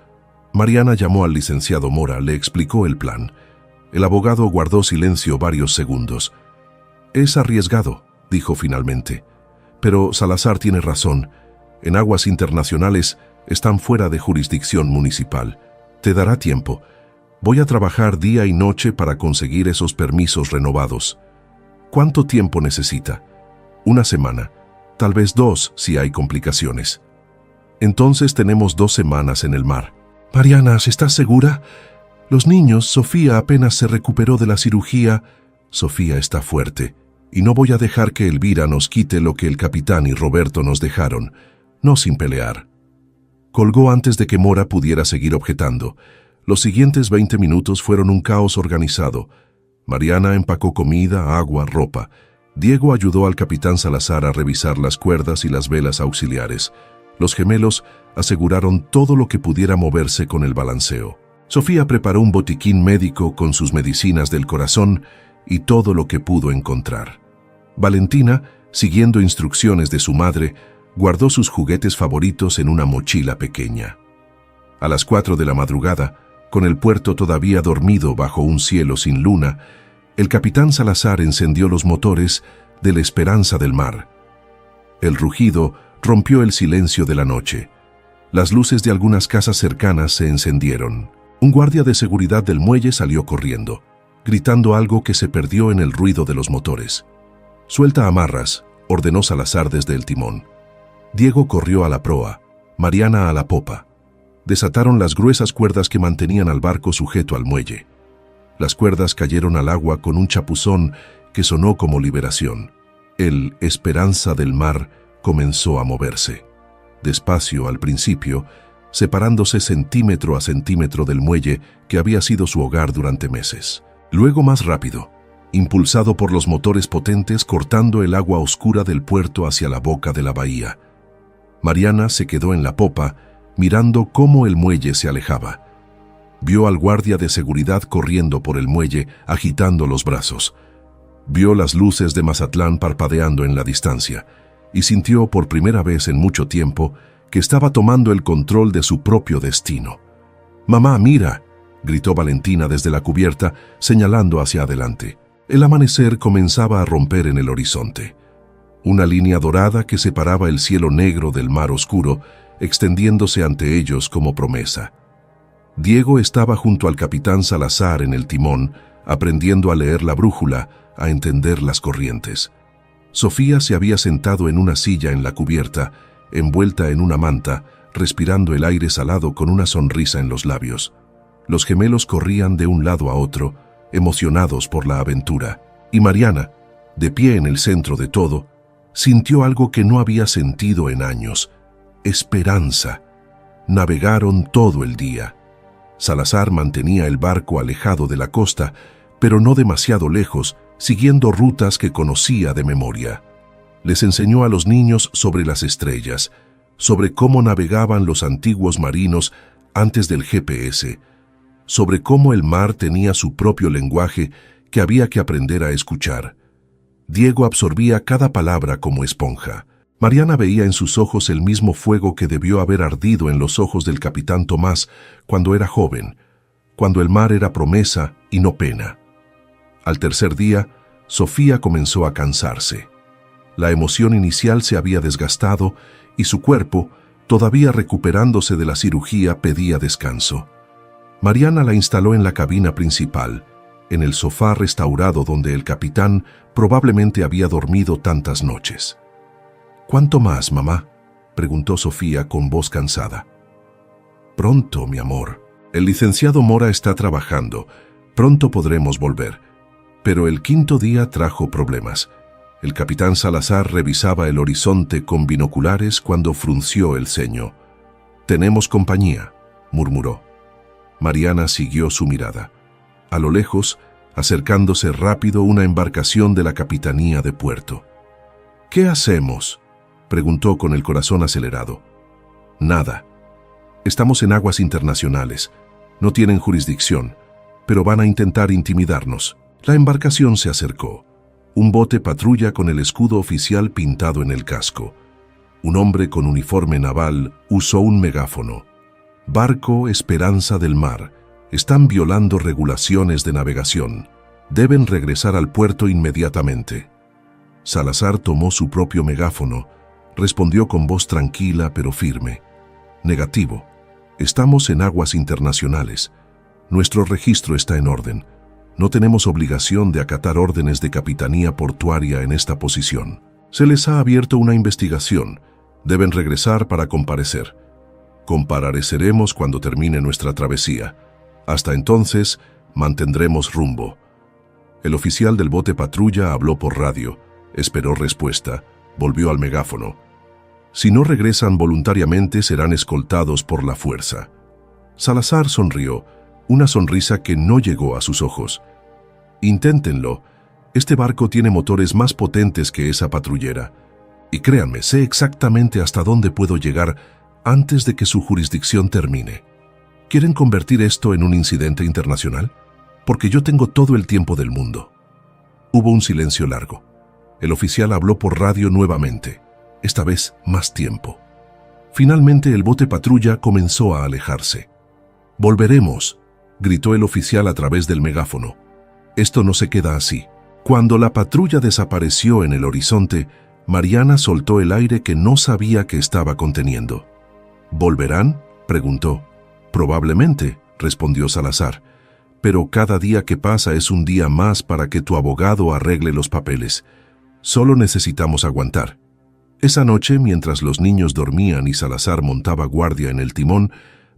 Mariana llamó al licenciado Mora, le explicó el plan. El abogado guardó silencio varios segundos. «Es arriesgado», dijo finalmente. «Pero Salazar tiene razón. En aguas internacionales Están fuera de jurisdicción municipal. Te dará tiempo. Voy a trabajar día y noche para conseguir esos permisos renovados. ¿Cuánto tiempo necesita? 1 semana, tal vez 2 si hay complicaciones. Entonces tenemos 2 semanas en el mar. Mariana, ¿estás segura? Los niños, Sofía apenas se recuperó de la cirugía. Sofía está fuerte, y no voy a dejar que Elvira nos quite lo que el capitán y Roberto nos dejaron, no sin pelear. Colgó antes de que Mora pudiera seguir objetando. Los siguientes 20 minutos fueron un caos organizado. Mariana empacó comida, agua, ropa. Diego ayudó al capitán Salazar a revisar las cuerdas y las velas auxiliares. Los gemelos aseguraron todo lo que pudiera moverse con el balanceo. Sofía preparó un botiquín médico con sus medicinas del corazón y todo lo que pudo encontrar. Valentina, siguiendo instrucciones de su madre, guardó sus juguetes favoritos en una mochila pequeña. A las 4 de la madrugada, con el puerto todavía dormido bajo un cielo sin luna, el capitán Salazar encendió los motores de la Esperanza del Mar. El rugido rompió el silencio de la noche. Las luces de algunas casas cercanas se encendieron. Un guardia de seguridad del muelle salió corriendo, gritando algo que se perdió en el ruido de los motores. «Suelta amarras», ordenó Salazar desde el timón. Diego corrió a la proa, Mariana a la popa. Desataron las gruesas cuerdas que mantenían al barco sujeto al muelle. Las cuerdas cayeron al agua con un chapuzón que sonó como liberación. El Esperanza del Mar comenzó a moverse. Despacio al principio, separándose centímetro a centímetro del muelle que había sido su hogar durante meses. Luego más rápido, impulsado por los motores potentes cortando el agua oscura del puerto hacia la boca de la bahía. Mariana se quedó en la popa, mirando cómo el muelle se alejaba. Vio al guardia de seguridad corriendo por el muelle, agitando los brazos. Vio las luces de Mazatlán parpadeando en la distancia, y sintió por primera vez en mucho tiempo que estaba tomando el control de su propio destino. «Mamá, mira», gritó Valentina desde la cubierta, señalando hacia adelante. El amanecer comenzaba a romper en el horizonte. Una línea dorada que separaba el cielo negro del mar oscuro, extendiéndose ante ellos como promesa. Diego estaba junto al capitán Salazar en el timón, aprendiendo a leer la brújula, a entender las corrientes. Sofía se había sentado en una silla en la cubierta, envuelta en una manta, respirando el aire salado con una sonrisa en los labios. Los gemelos corrían de un lado a otro, emocionados por la aventura, y Mariana, de pie en el centro de todo, sintió algo que no había sentido en años: esperanza. Navegaron todo el día. Salazar mantenía el barco alejado de la costa, pero no demasiado lejos, siguiendo rutas que conocía de memoria. Les enseñó a los niños sobre las estrellas, sobre cómo navegaban los antiguos marinos antes del GPS, sobre cómo el mar tenía su propio lenguaje que había que aprender a escuchar. Diego absorbía cada palabra como esponja. Mariana veía en sus ojos el mismo fuego que debió haber ardido en los ojos del capitán Tomás cuando era joven, cuando el mar era promesa y no pena. Al tercer día, Sofía comenzó a cansarse. La emoción inicial se había desgastado y su cuerpo, todavía recuperándose de la cirugía, pedía descanso. Mariana la instaló en la cabina principal, en el sofá restaurado donde el capitán probablemente había dormido tantas noches. «¿Cuánto más, mamá?», preguntó Sofía con voz cansada. «Pronto, mi amor. El licenciado Mora está trabajando. Pronto podremos volver». Pero el quinto día trajo problemas. El capitán Salazar revisaba el horizonte con binoculares cuando frunció el ceño. «Tenemos compañía», murmuró. Mariana siguió su mirada. A lo lejos, acercándose rápido, una embarcación de la Capitanía de Puerto. «¿Qué hacemos?», preguntó con el corazón acelerado. «Nada. Estamos en aguas internacionales. No tienen jurisdicción, pero van a intentar intimidarnos». La embarcación se acercó. Un bote patrulla con el escudo oficial pintado en el casco. Un hombre con uniforme naval usó un megáfono. «Barco Esperanza del Mar. Están violando regulaciones de navegación. Deben regresar al puerto inmediatamente». Salazar tomó su propio megáfono. Respondió con voz tranquila pero firme. Negativo. Estamos en aguas internacionales. Nuestro registro está en orden. No tenemos obligación de acatar órdenes de capitanía portuaria en esta posición. Se les ha abierto una investigación. Deben regresar para comparecer. Compareceremos cuando termine nuestra travesía. Hasta entonces, mantendremos rumbo. El oficial del bote patrulla habló por radio, esperó respuesta, volvió al megáfono. Si no regresan voluntariamente, serán escoltados por la fuerza. Salazar sonrió, una sonrisa que no llegó a sus ojos. Inténtenlo. Este barco tiene motores más potentes que esa patrullera. Y créanme, sé exactamente hasta dónde puedo llegar antes de que su jurisdicción termine. ¿Quieren convertir esto en un incidente internacional? Porque yo tengo todo el tiempo del mundo. Hubo un silencio largo. El oficial habló por radio nuevamente, esta vez más tiempo. Finalmente el bote patrulla comenzó a alejarse. «Volveremos», gritó el oficial a través del megáfono. «Esto no se queda así». Cuando la patrulla desapareció en el horizonte, Mariana soltó el aire que no sabía que estaba conteniendo. «¿Volverán?», preguntó. «Probablemente», respondió Salazar. «Pero cada día que pasa es un día más para que tu abogado arregle los papeles. Solo necesitamos aguantar». Esa noche, mientras los niños dormían y Salazar montaba guardia en el timón,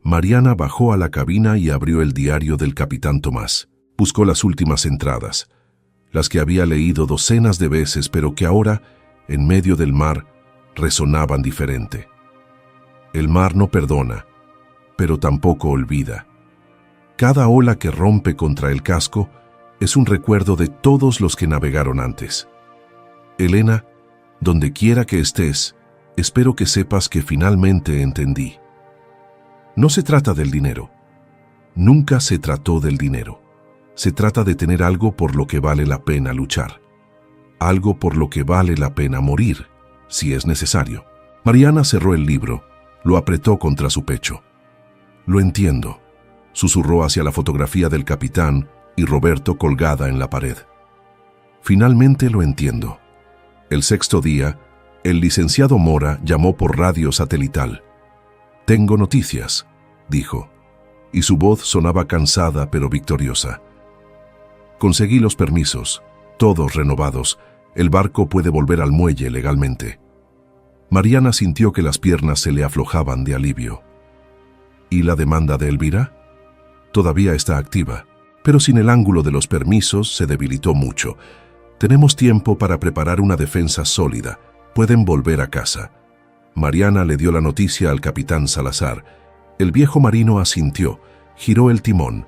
Mariana bajó a la cabina y abrió el diario del capitán Tomás. Buscó las últimas entradas, las que había leído docenas de veces, pero que ahora, en medio del mar, resonaban diferente. El mar no perdona, pero tampoco olvida. Cada ola que rompe contra el casco es un recuerdo de todos los que navegaron antes. Elena, donde quiera que estés, espero que sepas que finalmente entendí. No se trata del dinero. Nunca se trató del dinero. Se trata de tener algo por lo que vale la pena luchar. Algo por lo que vale la pena morir, si es necesario. Mariana cerró el libro, lo apretó contra su pecho. «Lo entiendo», susurró hacia la fotografía del capitán y Roberto colgada en la pared. «Finalmente lo entiendo». El sexto día, el licenciado Mora llamó por radio satelital. «Tengo noticias», dijo, y su voz sonaba cansada pero victoriosa. «Conseguí los permisos, todos renovados. El barco puede volver al muelle legalmente». Mariana sintió que las piernas se le aflojaban de alivio. ¿Y la demanda de Elvira? Todavía está activa, pero sin el ángulo de los permisos se debilitó mucho. Tenemos tiempo para preparar una defensa sólida. Pueden volver a casa. Mariana le dio la noticia al capitán Salazar. El viejo marino asintió, giró el timón.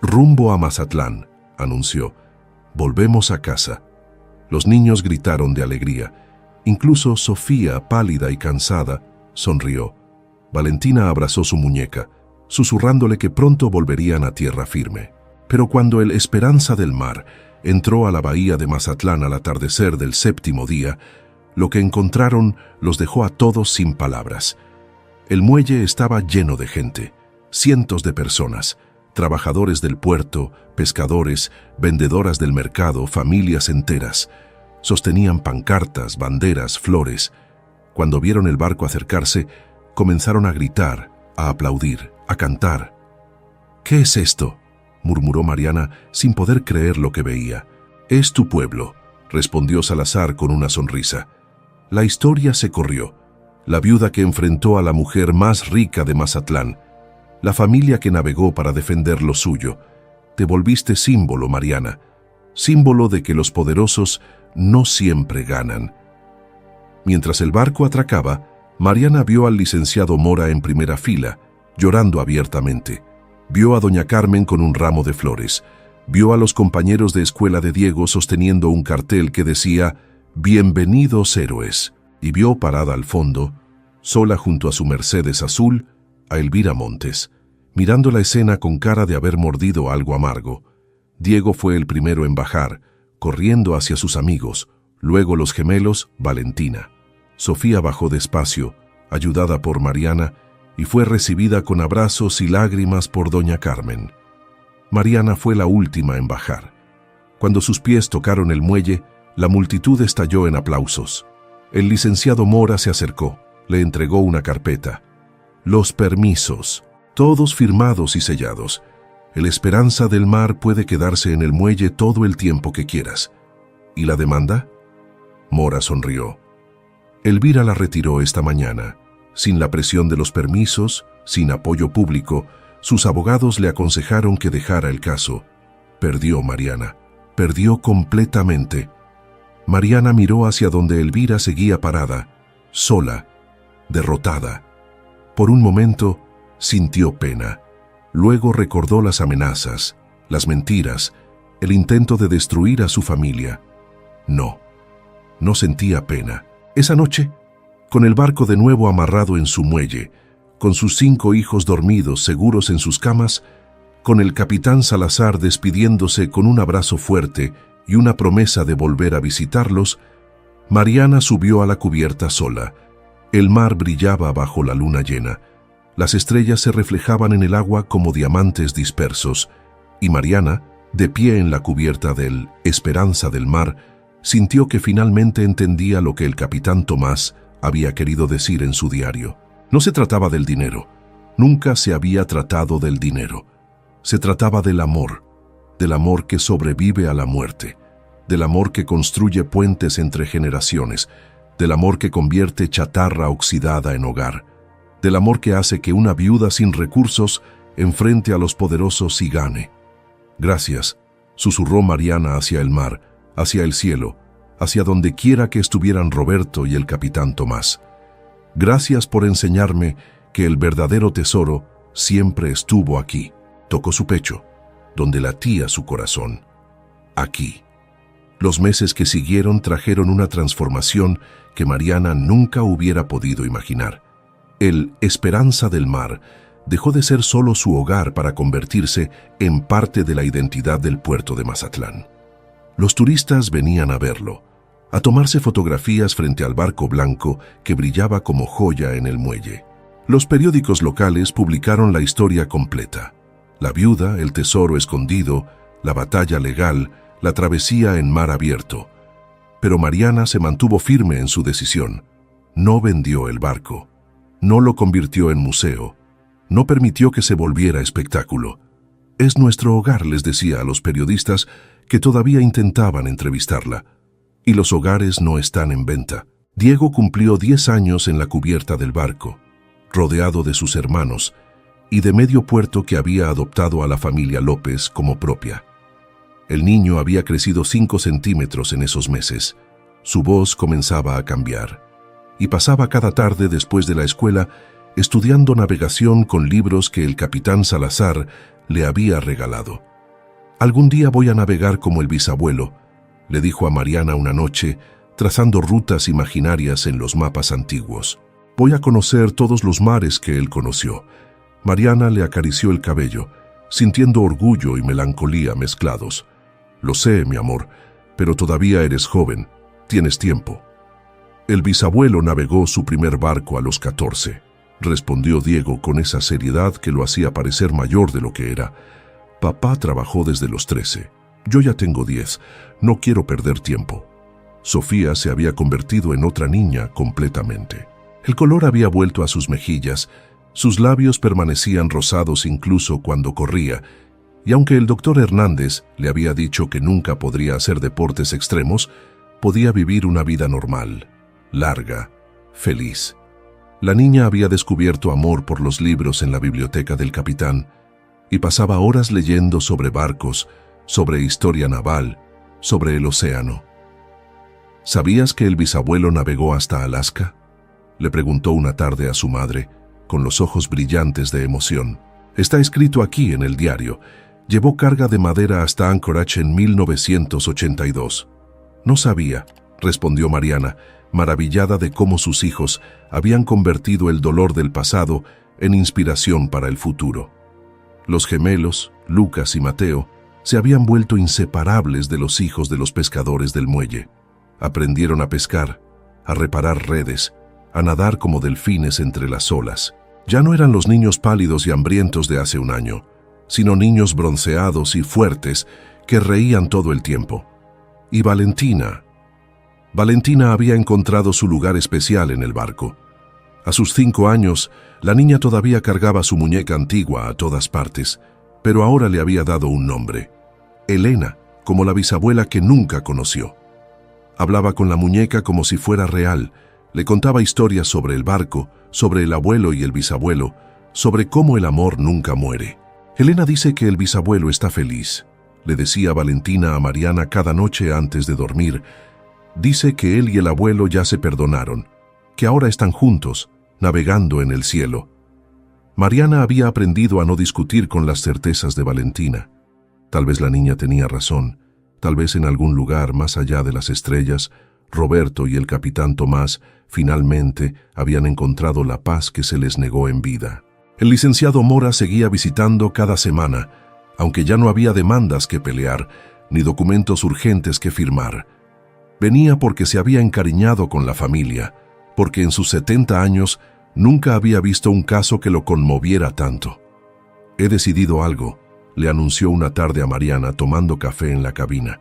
«Rumbo a Mazatlán», anunció. «Volvemos a casa». Los niños gritaron de alegría. Incluso Sofía, pálida y cansada, sonrió. Valentina abrazó su muñeca, susurrándole que pronto volverían a tierra firme. Pero cuando el Esperanza del Mar entró a la bahía de Mazatlán al atardecer del séptimo día, lo que encontraron los dejó a todos sin palabras. El muelle estaba lleno de gente, cientos de personas, trabajadores del puerto, pescadores, vendedoras del mercado, familias enteras. Sostenían pancartas, banderas, flores. Cuando vieron el barco acercarse, comenzaron a gritar, a aplaudir, a cantar. «¿Qué es esto?», murmuró Mariana sin poder creer lo que veía. «Es tu pueblo», respondió Salazar con una sonrisa. La historia se corrió. La viuda que enfrentó a la mujer más rica de Mazatlán. La familia que navegó para defender lo suyo. Te volviste símbolo, Mariana. Símbolo de que los poderosos no siempre ganan. Mientras el barco atracaba, Mariana vio al licenciado Mora en primera fila, llorando abiertamente. Vio a doña Carmen con un ramo de flores. Vio a los compañeros de escuela de Diego sosteniendo un cartel que decía «Bienvenidos héroes», y vio parada al fondo, sola junto a su Mercedes azul, a Elvira Montes, mirando la escena con cara de haber mordido algo amargo. Diego fue el primero en bajar, corriendo hacia sus amigos, luego los gemelos, Valentina. Sofía bajó despacio, ayudada por Mariana, y fue recibida con abrazos y lágrimas por doña Carmen. Mariana fue la última en bajar. Cuando sus pies tocaron el muelle, la multitud estalló en aplausos. El licenciado Mora se acercó, le entregó una carpeta. Los permisos, todos firmados y sellados. El Esperanza del Mar puede quedarse en el muelle todo el tiempo que quieras. ¿Y la demanda? Mora sonrió. Elvira la retiró esta mañana. Sin la presión de los permisos, sin apoyo público, sus abogados le aconsejaron que dejara el caso. Perdió Mariana. Perdió completamente. Mariana miró hacia donde Elvira seguía parada, sola, derrotada. Por un momento, sintió pena. Luego recordó las amenazas, las mentiras, el intento de destruir a su familia. No sentía pena. Esa noche, con el barco de nuevo amarrado en su muelle, con sus 5 hijos dormidos seguros en sus camas, con el capitán Salazar despidiéndose con un abrazo fuerte y una promesa de volver a visitarlos, Mariana subió a la cubierta sola. El mar brillaba bajo la luna llena. Las estrellas se reflejaban en el agua como diamantes dispersos, y Mariana, de pie en la cubierta del Esperanza del Mar, sintió que finalmente entendía lo que el capitán Tomás había querido decir en su diario. No se trataba del dinero. Nunca se había tratado del dinero. Se trataba del amor que sobrevive a la muerte, del amor que construye puentes entre generaciones, del amor que convierte chatarra oxidada en hogar, del amor que hace que una viuda sin recursos enfrente a los poderosos y gane. Gracias, susurró Mariana hacia el mar, hacia el cielo, hacia donde quiera que estuvieran Roberto y el capitán Tomás. Gracias por enseñarme que el verdadero tesoro siempre estuvo aquí. Tocó su pecho, donde latía su corazón. Aquí. Los meses que siguieron trajeron una transformación que Mariana nunca hubiera podido imaginar. El Esperanza del Mar dejó de ser solo su hogar para convertirse en parte de la identidad del puerto de Mazatlán. Los turistas venían a verlo, a tomarse fotografías frente al barco blanco que brillaba como joya en el muelle. Los periódicos locales publicaron la historia completa. La viuda, el tesoro escondido, la batalla legal, la travesía en mar abierto. Pero Mariana se mantuvo firme en su decisión. No vendió el barco. No lo convirtió en museo. No permitió que se volviera espectáculo. Es nuestro hogar, les decía a los periodistas que todavía intentaban entrevistarla. Y los hogares no están en venta. Diego cumplió 10 años en la cubierta del barco, rodeado de sus hermanos, y de medio puerto que había adoptado a la familia López como propia. El niño había crecido 5 centímetros en esos meses. Su voz comenzaba a cambiar. Y pasaba cada tarde después de la escuela estudiando navegación con libros que el capitán Salazar le había regalado. «Algún día voy a navegar como el bisabuelo», le dijo a Mariana una noche, trazando rutas imaginarias en los mapas antiguos. «Voy a conocer todos los mares que él conoció». Mariana le acarició el cabello, sintiendo orgullo y melancolía mezclados. «Lo sé, mi amor, pero todavía eres joven, tienes tiempo». «El bisabuelo navegó su primer barco a los 14», respondió Diego con esa seriedad que lo hacía parecer mayor de lo que era. «Papá trabajó desde los 13. Yo ya tengo 10. No quiero perder tiempo». Sofía se había convertido en otra niña completamente. El color había vuelto a sus mejillas, sus labios permanecían rosados incluso cuando corría, y aunque el doctor Hernández le había dicho que nunca podría hacer deportes extremos, podía vivir una vida normal, larga, feliz. La niña había descubierto amor por los libros en la biblioteca del capitán y pasaba horas leyendo sobre barcos, sobre historia naval, sobre el océano. ¿Sabías que el bisabuelo navegó hasta Alaska?, le preguntó una tarde a su madre, con los ojos brillantes de emoción. «Está escrito aquí en el diario. Llevó carga de madera hasta Anchorage en 1982. «No sabía», respondió Mariana, maravillada de cómo sus hijos habían convertido el dolor del pasado en inspiración para el futuro. Los gemelos, Lucas y Mateo, se habían vuelto inseparables de los hijos de los pescadores del muelle. Aprendieron a pescar, a reparar redes, a nadar como delfines entre las olas. Ya no eran los niños pálidos y hambrientos de hace un año, sino niños bronceados y fuertes que reían todo el tiempo. Y Valentina había encontrado su lugar especial en el barco. A sus 5 años, la niña todavía cargaba su muñeca antigua a todas partes, pero ahora le había dado un nombre: Elena, como la bisabuela que nunca conoció. Hablaba con la muñeca como si fuera real, le contaba historias sobre el barco, sobre el abuelo y el bisabuelo, sobre cómo el amor nunca muere. Elena dice que el bisabuelo está feliz, le decía Valentina a Mariana cada noche antes de dormir. Dice que él y el abuelo ya se perdonaron, que ahora están juntos, navegando en el cielo. Mariana había aprendido a no discutir con las certezas de Valentina. Tal vez la niña tenía razón, tal vez en algún lugar más allá de las estrellas, Roberto y el capitán Tomás finalmente habían encontrado la paz que se les negó en vida. El licenciado Mora seguía visitando cada semana, aunque ya no había demandas que pelear, ni documentos urgentes que firmar. Venía porque se había encariñado con la familia, porque en sus 70 años nunca había visto un caso que lo conmoviera tanto. «He decidido algo», le anunció una tarde a Mariana tomando café en la cabina.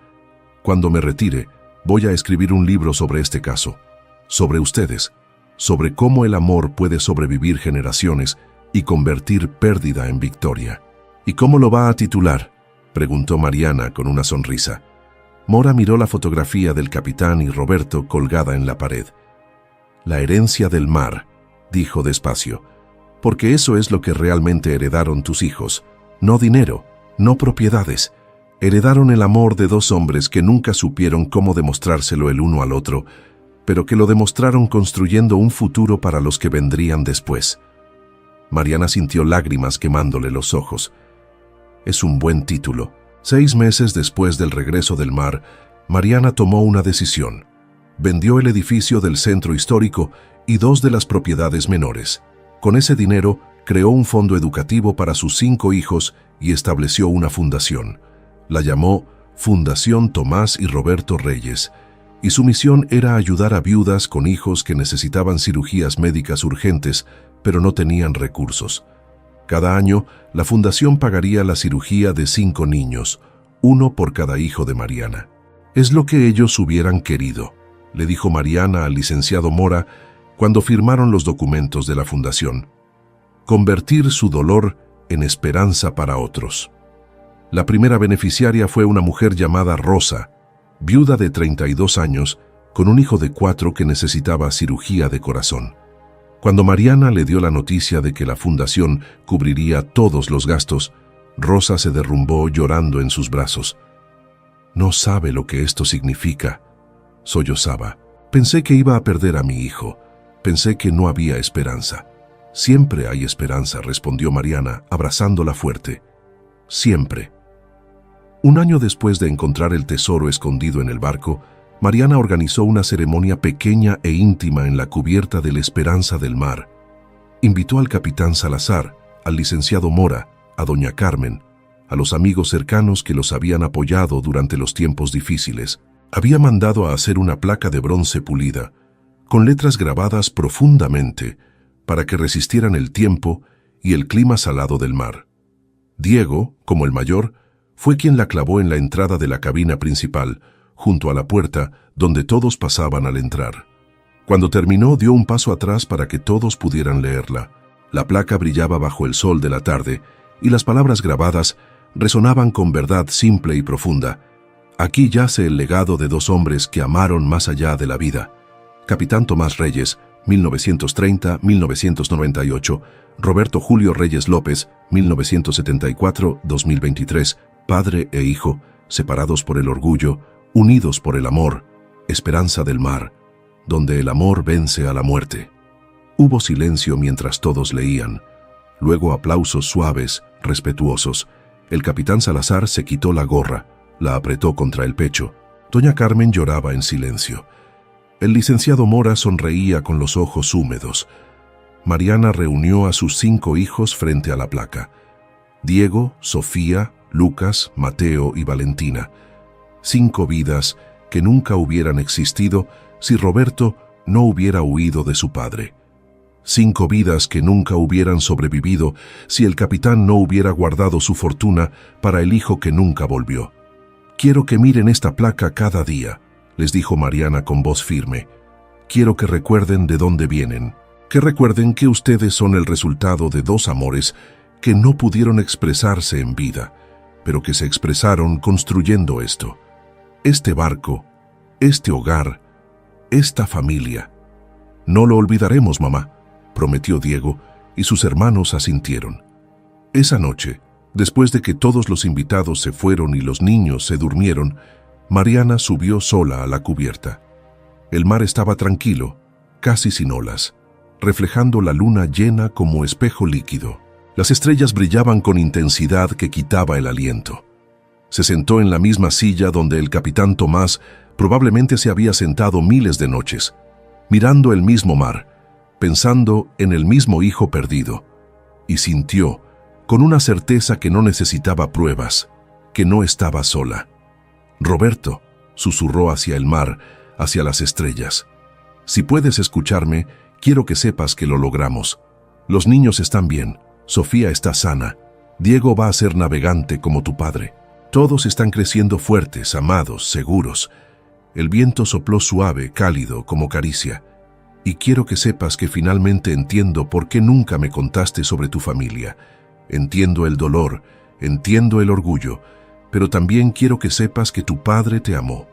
«Cuando me retire, voy a escribir un libro sobre este caso, sobre ustedes, sobre cómo el amor puede sobrevivir generaciones y convertir pérdida en victoria». «¿Y cómo lo va a titular?», preguntó Mariana con una sonrisa. Mora miró la fotografía del capitán y Roberto colgada en la pared. «La herencia del mar», dijo despacio, «porque eso es lo que realmente heredaron tus hijos. No dinero, no propiedades. Heredaron el amor de 2 hombres que nunca supieron cómo demostrárselo el uno al otro, pero que lo demostraron construyendo un futuro para los que vendrían después». Mariana sintió lágrimas quemándole los ojos. «Es un buen título». 6 meses después del regreso del mar, Mariana tomó una decisión. Vendió el edificio del centro histórico y 2 de las propiedades menores. Con ese dinero, creó un fondo educativo para sus 5 hijos y estableció una fundación. La llamó Fundación Tomás y Roberto Reyes, y su misión era ayudar a viudas con hijos que necesitaban cirugías médicas urgentes, pero no tenían recursos. Cada año, la fundación pagaría la cirugía de 5 niños, 1 por cada hijo de Mariana. «Es lo que ellos hubieran querido», le dijo Mariana al licenciado Mora cuando firmaron los documentos de la fundación. «Convertir su dolor en esperanza para otros». La primera beneficiaria fue una mujer llamada Rosa, viuda de 32 años, con un hijo de 4 que necesitaba cirugía de corazón. Cuando Mariana le dio la noticia de que la fundación cubriría todos los gastos, Rosa se derrumbó llorando en sus brazos. «No sabe lo que esto significa», sollozaba. «Pensé que iba a perder a mi hijo. Pensé que no había esperanza». «Siempre hay esperanza», respondió Mariana, abrazándola fuerte. «Siempre». Un año después de encontrar el tesoro escondido en el barco, Mariana organizó una ceremonia pequeña e íntima en la cubierta de la Esperanza del Mar. Invitó al capitán Salazar, al licenciado Mora, a doña Carmen, a los amigos cercanos que los habían apoyado durante los tiempos difíciles. Había mandado a hacer una placa de bronce pulida, con letras grabadas profundamente, para que resistieran el tiempo y el clima salado del mar. Diego, como el mayor, fue quien la clavó en la entrada de la cabina principal, junto a la puerta donde todos pasaban al entrar. Cuando terminó, dio un paso atrás para que todos pudieran leerla. La placa brillaba bajo el sol de la tarde y las palabras grabadas resonaban con verdad simple y profunda. Aquí yace el legado de 2 hombres que amaron más allá de la vida. Capitán Tomás Reyes, 1930-1998, Roberto Julio Reyes López, 1974-2023, padre e hijo, separados por el orgullo, unidos por el amor, Esperanza del Mar, donde el amor vence a la muerte. Hubo silencio mientras todos leían. Luego aplausos suaves, respetuosos. El capitán Salazar se quitó la gorra, la apretó contra el pecho. Doña Carmen lloraba en silencio. El licenciado Mora sonreía con los ojos húmedos. Mariana reunió a sus 5 hijos frente a la placa: Diego, Sofía, Lucas, Mateo y Valentina. 5 vidas que nunca hubieran existido si Roberto no hubiera huido de su padre. 5 vidas que nunca hubieran sobrevivido si el capitán no hubiera guardado su fortuna para el hijo que nunca volvió. «Quiero que miren esta placa cada día», les dijo Mariana con voz firme. «Quiero que recuerden de dónde vienen. Que recuerden que ustedes son el resultado de dos amores que no pudieron expresarse en vida, pero que se expresaron construyendo esto. Este barco, este hogar, esta familia. No lo olvidaremos, mamá, prometió Diego, y sus hermanos asintieron. Esa noche, después de que todos los invitados se fueron y los niños se durmieron, Mariana subió sola a la cubierta. El mar estaba tranquilo, casi sin olas, reflejando la luna llena como espejo líquido. Las estrellas brillaban con intensidad que quitaba el aliento. Se sentó en la misma silla donde el capitán Tomás probablemente se había sentado miles de noches, mirando el mismo mar, pensando en el mismo hijo perdido, y sintió, con una certeza que no necesitaba pruebas, que no estaba sola. «Roberto», susurró hacia el mar, hacia las estrellas. «Si puedes escucharme, quiero que sepas que lo logramos. Los niños están bien, Sofía está sana, Diego va a ser navegante como tu padre. Todos están creciendo fuertes, amados, seguros». El viento sopló suave, cálido, como caricia. «Y quiero que sepas que finalmente entiendo por qué nunca me contaste sobre tu familia. Entiendo el dolor, entiendo el orgullo, pero también quiero que sepas que tu padre te amó.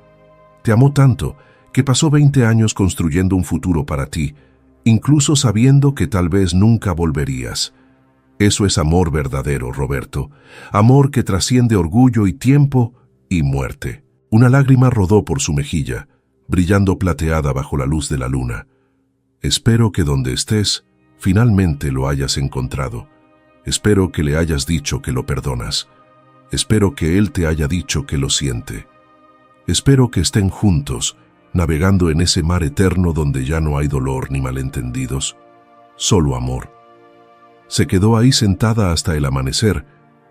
Te amó tanto que pasó 20 años construyendo un futuro para ti, incluso sabiendo que tal vez nunca volverías. Eso es amor verdadero, Roberto. Amor que trasciende orgullo y tiempo y muerte». Una lágrima rodó por su mejilla, brillando plateada bajo la luz de la luna. «Espero que donde estés, finalmente lo hayas encontrado. Espero que le hayas dicho que lo perdonas. Espero que él te haya dicho que lo siente. Espero que estén juntos, navegando en ese mar eterno donde ya no hay dolor ni malentendidos, solo amor». Se quedó ahí sentada hasta el amanecer,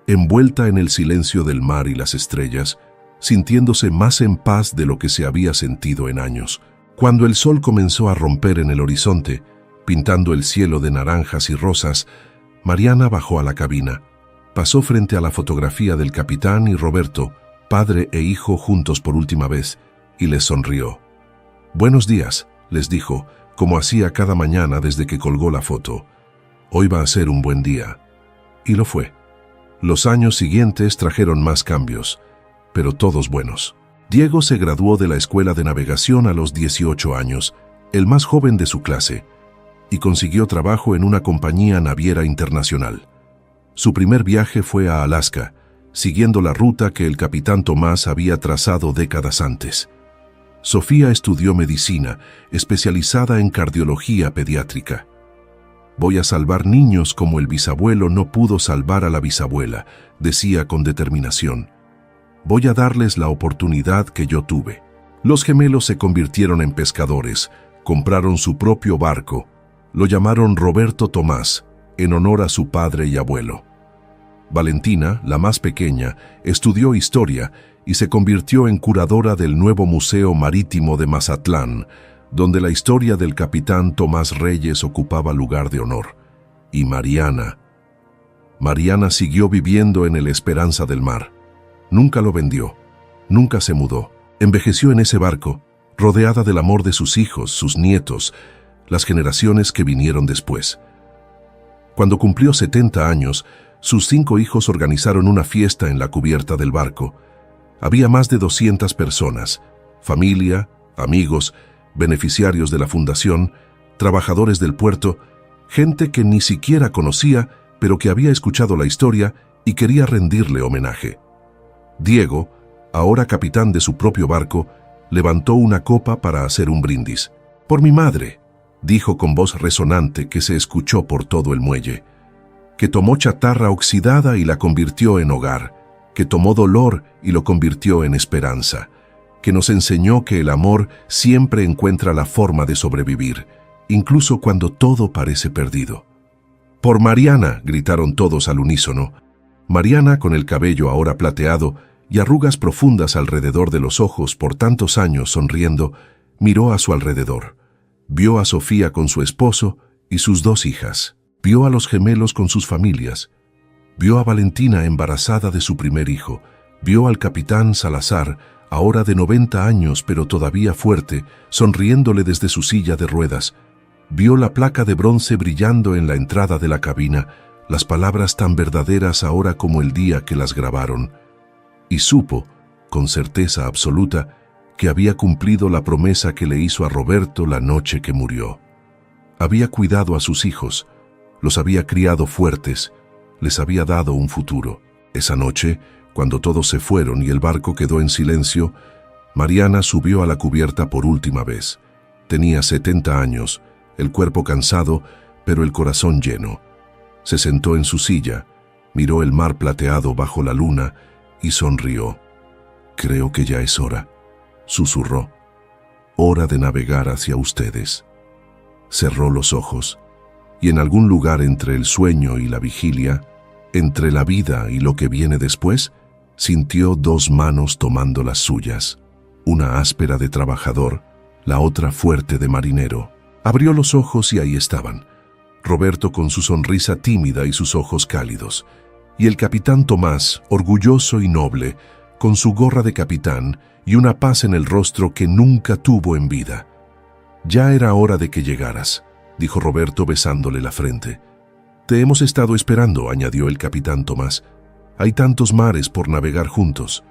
envuelta en el silencio del mar y las estrellas, sintiéndose más en paz de lo que se había sentido en años. Cuando el sol comenzó a romper en el horizonte, pintando el cielo de naranjas y rosas, Mariana bajó a la cabina, pasó frente a la fotografía del capitán y Roberto, padre e hijo juntos por última vez, y les sonrió. «Buenos días», les dijo, como hacía cada mañana desde que colgó la foto. «Hoy va a ser un buen día». Y lo fue. Los años siguientes trajeron más cambios, pero todos buenos. Diego se graduó de la Escuela de Navegación a los 18 años, el más joven de su clase, y consiguió trabajo en una compañía naviera internacional. Su primer viaje fue a Alaska, siguiendo la ruta que el capitán Tomás había trazado décadas antes. Sofía estudió medicina, especializada en cardiología pediátrica. «Voy a salvar niños como el bisabuelo no pudo salvar a la bisabuela», decía con determinación. «Voy a darles la oportunidad que yo tuve». Los gemelos se convirtieron en pescadores, compraron su propio barco, lo llamaron Roberto Tomás, en honor a su padre y abuelo. Valentina, la más pequeña, estudió historia y se convirtió en curadora del nuevo Museo Marítimo de Mazatlán, donde la historia del capitán Tomás Reyes ocupaba lugar de honor. Y Mariana siguió viviendo en el Esperanza del Mar. Nunca lo vendió, nunca se mudó. Envejeció en ese barco, rodeada del amor de sus hijos, sus nietos, las generaciones que vinieron después. Cuando cumplió 70 años, sus 5 hijos organizaron una fiesta en la cubierta del barco. Había más de 200 personas, familia, amigos, beneficiarios de la fundación, trabajadores del puerto, gente que ni siquiera conocía, pero que había escuchado la historia y quería rendirle homenaje. Diego, ahora capitán de su propio barco, levantó una copa para hacer un brindis. «Por mi madre», dijo con voz resonante que se escuchó por todo el muelle, «que tomó chatarra oxidada y la convirtió en hogar, que tomó dolor y lo convirtió en esperanza, que nos enseñó que el amor siempre encuentra la forma de sobrevivir, incluso cuando todo parece perdido». «Por Mariana», gritaron todos al unísono. Mariana, con el cabello ahora plateado y arrugas profundas alrededor de los ojos por tantos años sonriendo, miró a su alrededor. Vio a Sofía con su esposo y sus 2 hijas. Vio a los gemelos con sus familias. Vio a Valentina embarazada de su primer hijo. Vio al capitán Salazar, ahora de 90 años pero todavía fuerte, sonriéndole desde su silla de ruedas. Vio la placa de bronce brillando en la entrada de la cabina, las palabras tan verdaderas ahora como el día que las grabaron, y supo, con certeza absoluta, que había cumplido la promesa que le hizo a Roberto la noche que murió. Había cuidado a sus hijos, los había criado fuertes, les había dado un futuro. Esa noche, cuando todos se fueron y el barco quedó en silencio, Mariana subió a la cubierta por última vez. Tenía 70 años, el cuerpo cansado, pero el corazón lleno. Se sentó en su silla, miró el mar plateado bajo la luna y sonrió. «Creo que ya es hora», susurró. «Hora de navegar hacia ustedes». Cerró los ojos, y en algún lugar entre el sueño y la vigilia, entre la vida y lo que viene después, sintió dos manos tomando las suyas, una áspera de trabajador, la otra fuerte de marinero. Abrió los ojos y ahí estaban, Roberto con su sonrisa tímida y sus ojos cálidos, y el capitán Tomás, orgulloso y noble, con su gorra de capitán y una paz en el rostro que nunca tuvo en vida. «Ya era hora de que llegaras», dijo Roberto besándole la frente. «Te hemos estado esperando», añadió el capitán Tomás. «Hay tantos mares por navegar juntos».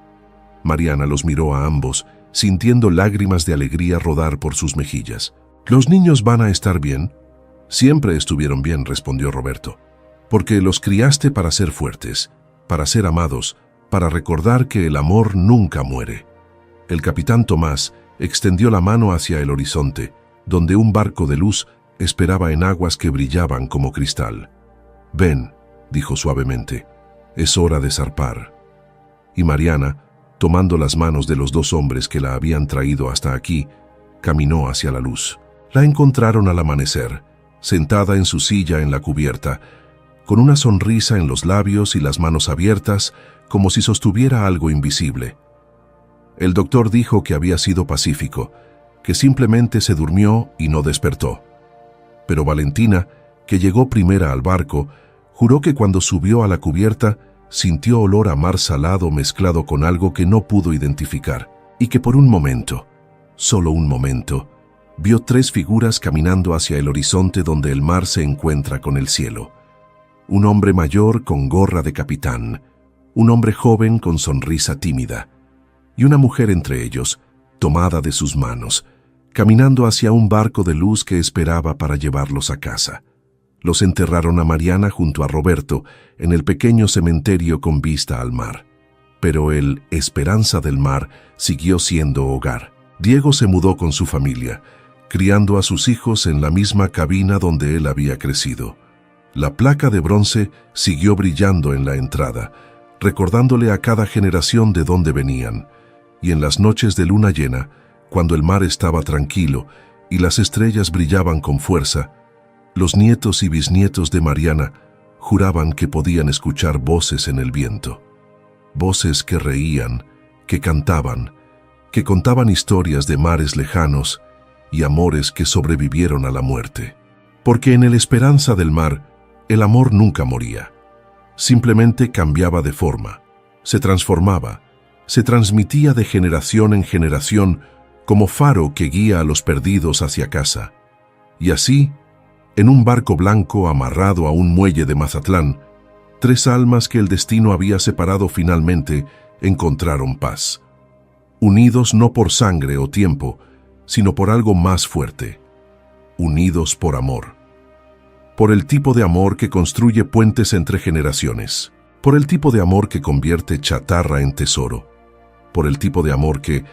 Mariana los miró a ambos, sintiendo lágrimas de alegría rodar por sus mejillas. «¿Los niños van a estar bien?» «Siempre estuvieron bien», respondió Roberto. «Porque los criaste para ser fuertes, para ser amados, para recordar que el amor nunca muere». El capitán Tomás extendió la mano hacia el horizonte, donde un barco de luz esperaba en aguas que brillaban como cristal. «Ven», dijo suavemente, «es hora de zarpar». Y Mariana, tomando las manos de los dos hombres que la habían traído hasta aquí, caminó hacia la luz. La encontraron al amanecer, sentada en su silla en la cubierta, con una sonrisa en los labios y las manos abiertas, como si sostuviera algo invisible. El doctor dijo que había sido pacífico, que simplemente se durmió y no despertó. Pero Valentina, que llegó primera al barco, juró que cuando subió a la cubierta sintió olor a mar salado mezclado con algo que no pudo identificar, y que por un momento, solo un momento, vio tres figuras caminando hacia el horizonte donde el mar se encuentra con el cielo. Un hombre mayor con gorra de capitán, un hombre joven con sonrisa tímida, y una mujer entre ellos, tomada de sus manos, caminando hacia un barco de luz que esperaba para llevarlos a casa. Los enterraron a Mariana junto a Roberto en el pequeño cementerio con vista al mar. Pero el Esperanza del Mar siguió siendo hogar. Diego se mudó con su familia, criando a sus hijos en la misma cabina donde él había crecido. La placa de bronce siguió brillando en la entrada, recordándole a cada generación de dónde venían. Y en las noches de luna llena, cuando el mar estaba tranquilo y las estrellas brillaban con fuerza, los nietos y bisnietos de Mariana juraban que podían escuchar voces en el viento. Voces que reían, que cantaban, que contaban historias de mares lejanos y amores que sobrevivieron a la muerte. Porque en el Esperanza del Mar, el amor nunca moría. Simplemente cambiaba de forma, se transformaba, se transmitía de generación en generación como faro que guía a los perdidos hacia casa. Y así, en un barco blanco amarrado a un muelle de Mazatlán, tres almas que el destino había separado finalmente encontraron paz. Unidos no por sangre o tiempo, sino por algo más fuerte. Unidos por amor. Por el tipo de amor que construye puentes entre generaciones. Por el tipo de amor que convierte chatarra en tesoro. Por el tipo de amor que,